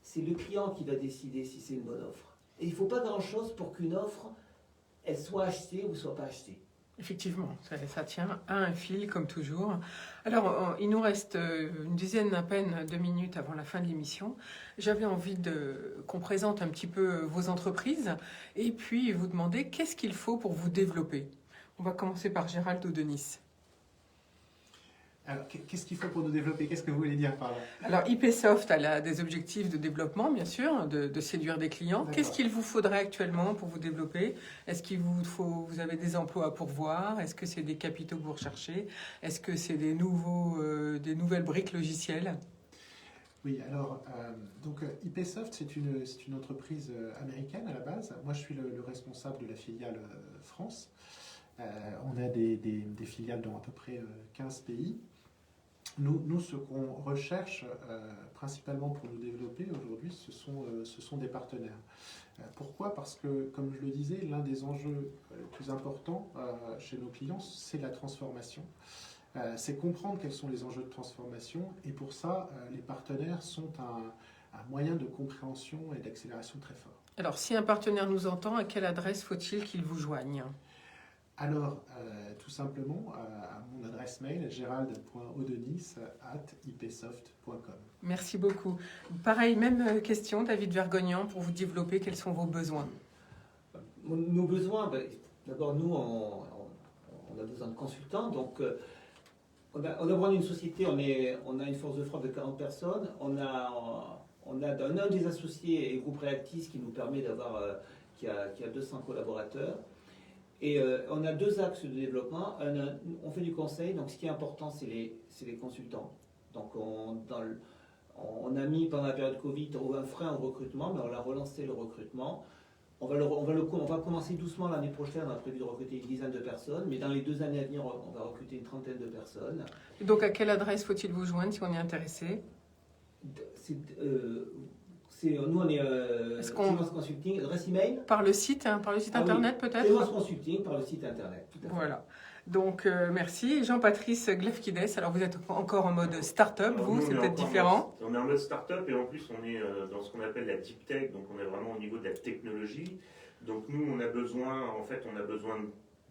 c'est le client qui va décider si c'est une bonne offre. Et il ne faut pas grand-chose pour qu'une offre, elle soit achetée ou ne soit pas achetée. Effectivement, ça tient à un fil, comme toujours. Alors, il nous reste une dizaine à peine de minutes avant la fin de l'émission. J'avais envie qu'on présente un petit peu vos entreprises et puis vous demander qu'est-ce qu'il faut pour vous développer. On va commencer par Gérald ou Denis. Alors, qu'est-ce qu'il faut pour nous développer? Qu'est-ce que vous voulez dire par là? Alors, IPsoft a des objectifs de développement, bien sûr, de séduire des clients. D'accord. Qu'est-ce qu'il vous faudrait actuellement pour vous développer? Est-ce qu'il vous avez des emplois à pourvoir? Est-ce que c'est des capitaux que vous recherchez? Est-ce que c'est des nouvelles briques logicielles? Oui, alors, IPsoft, c'est une entreprise américaine à la base. Moi, je suis le responsable de la filiale France. On a des filiales dans à peu près 15 pays. Nous, ce qu'on recherche principalement pour nous développer aujourd'hui, ce sont des partenaires. Pourquoi? Parce que, comme je le disais, l'un des enjeux les plus importants chez nos clients, c'est la transformation. C'est comprendre quels sont les enjeux de transformation, et pour ça, les partenaires sont un moyen de compréhension et d'accélération très fort. Alors, si un partenaire nous entend, à quelle adresse faut-il qu'il vous joigne? Alors, tout simplement, à mon adresse mail, gerald.odenis@ipsoft.com. Merci beaucoup. Pareil, même question, David Vergognan, pour vous développer, quels sont vos besoins? Nos besoins, d'abord, nous, on a besoin de consultants. Donc, on a besoin d'une société, on a une force de frappe de 40 personnes. On a un des associés et groupe Reactis qui nous permet d'avoir, qui a 200 collaborateurs. Et on a 2 axes de développement. On fait du conseil, donc ce qui est important, c'est les consultants. Donc on a mis pendant la période Covid un frein au recrutement, mais on a relancé le recrutement. On va commencer doucement l'année prochaine, on a prévu de recruter une dizaine de personnes, mais dans les 2 années à venir, on va recruter une trentaine de personnes. Donc à quelle adresse faut-il vous joindre si on est intéressé? Nous, on est Freelance Consulting, adresse email. Par le site internet oui. peut-être? Freelance Consulting, par le site internet. Tout à fait. Voilà. Donc merci. Jean-Patrice Glefkides, alors vous êtes encore en mode start-up, Alors, vous, nous, c'est on est peut-être encore différent. On est en mode start-up et en plus on est dans ce qu'on appelle la deep tech, donc on est vraiment au niveau de la technologie. Donc nous on a besoin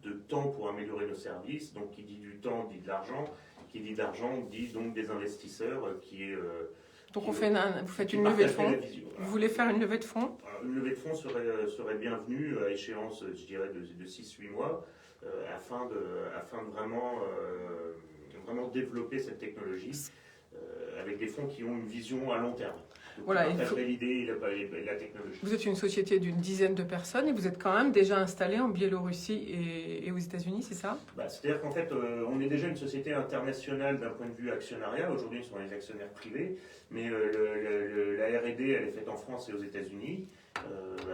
de temps pour améliorer nos services. Donc qui dit du temps dit de l'argent, qui dit de l'argent dit donc des investisseurs Donc vous faites une levée de fonds. Vous voulez faire une levée de fonds? Une levée de fonds serait bienvenue à échéance, je dirais, de 6-8 mois, afin de vraiment développer cette technologie avec des fonds qui ont une vision à long terme. Donc, Voilà, qui partageraient l'idée et la technologie. Vous êtes une société d'une dizaine de personnes et vous êtes quand même déjà installé en Biélorussie et aux États-Unis, c'est ça? C'est-à-dire qu'en fait, on est déjà une société internationale d'un point de vue actionnariat. Aujourd'hui, ce sont les actionnaires privés, mais la R&D, elle est faite en France et aux États-Unis,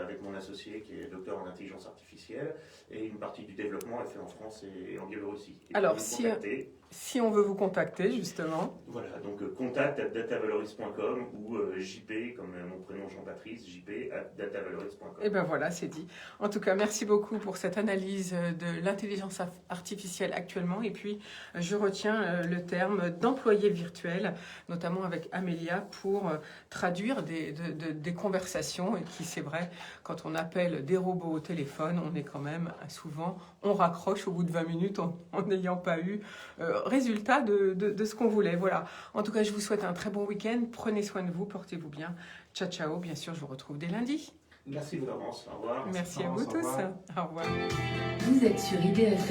avec mon associé qui est docteur en intelligence artificielle, et une partie du développement est fait en France et en Biélorussie. Et alors, si on veut vous contacter, justement... Voilà, donc contact@datavaloris.com ou JP, comme mon prénom Jean-Patrice, jp@datavaloris.com. Et ben voilà, c'est dit. En tout cas, merci beaucoup pour cette analyse de l'intelligence artificielle actuellement. Et puis, je retiens le terme d'employé virtuel, notamment avec Amelia, pour traduire des conversations. Et qui, c'est vrai, quand on appelle des robots au téléphone, on est quand même souvent, on raccroche au bout de 20 minutes en n'ayant pas eu résultat de ce qu'on voulait. Voilà. En tout cas, je vous souhaite un très bon week-end. Prenez soin de vous, portez-vous bien. Ciao, ciao. Bien sûr, je vous retrouve dès lundi. Merci Florence, au revoir. Merci à vous tous. Au revoir. Vous êtes sur IDFM.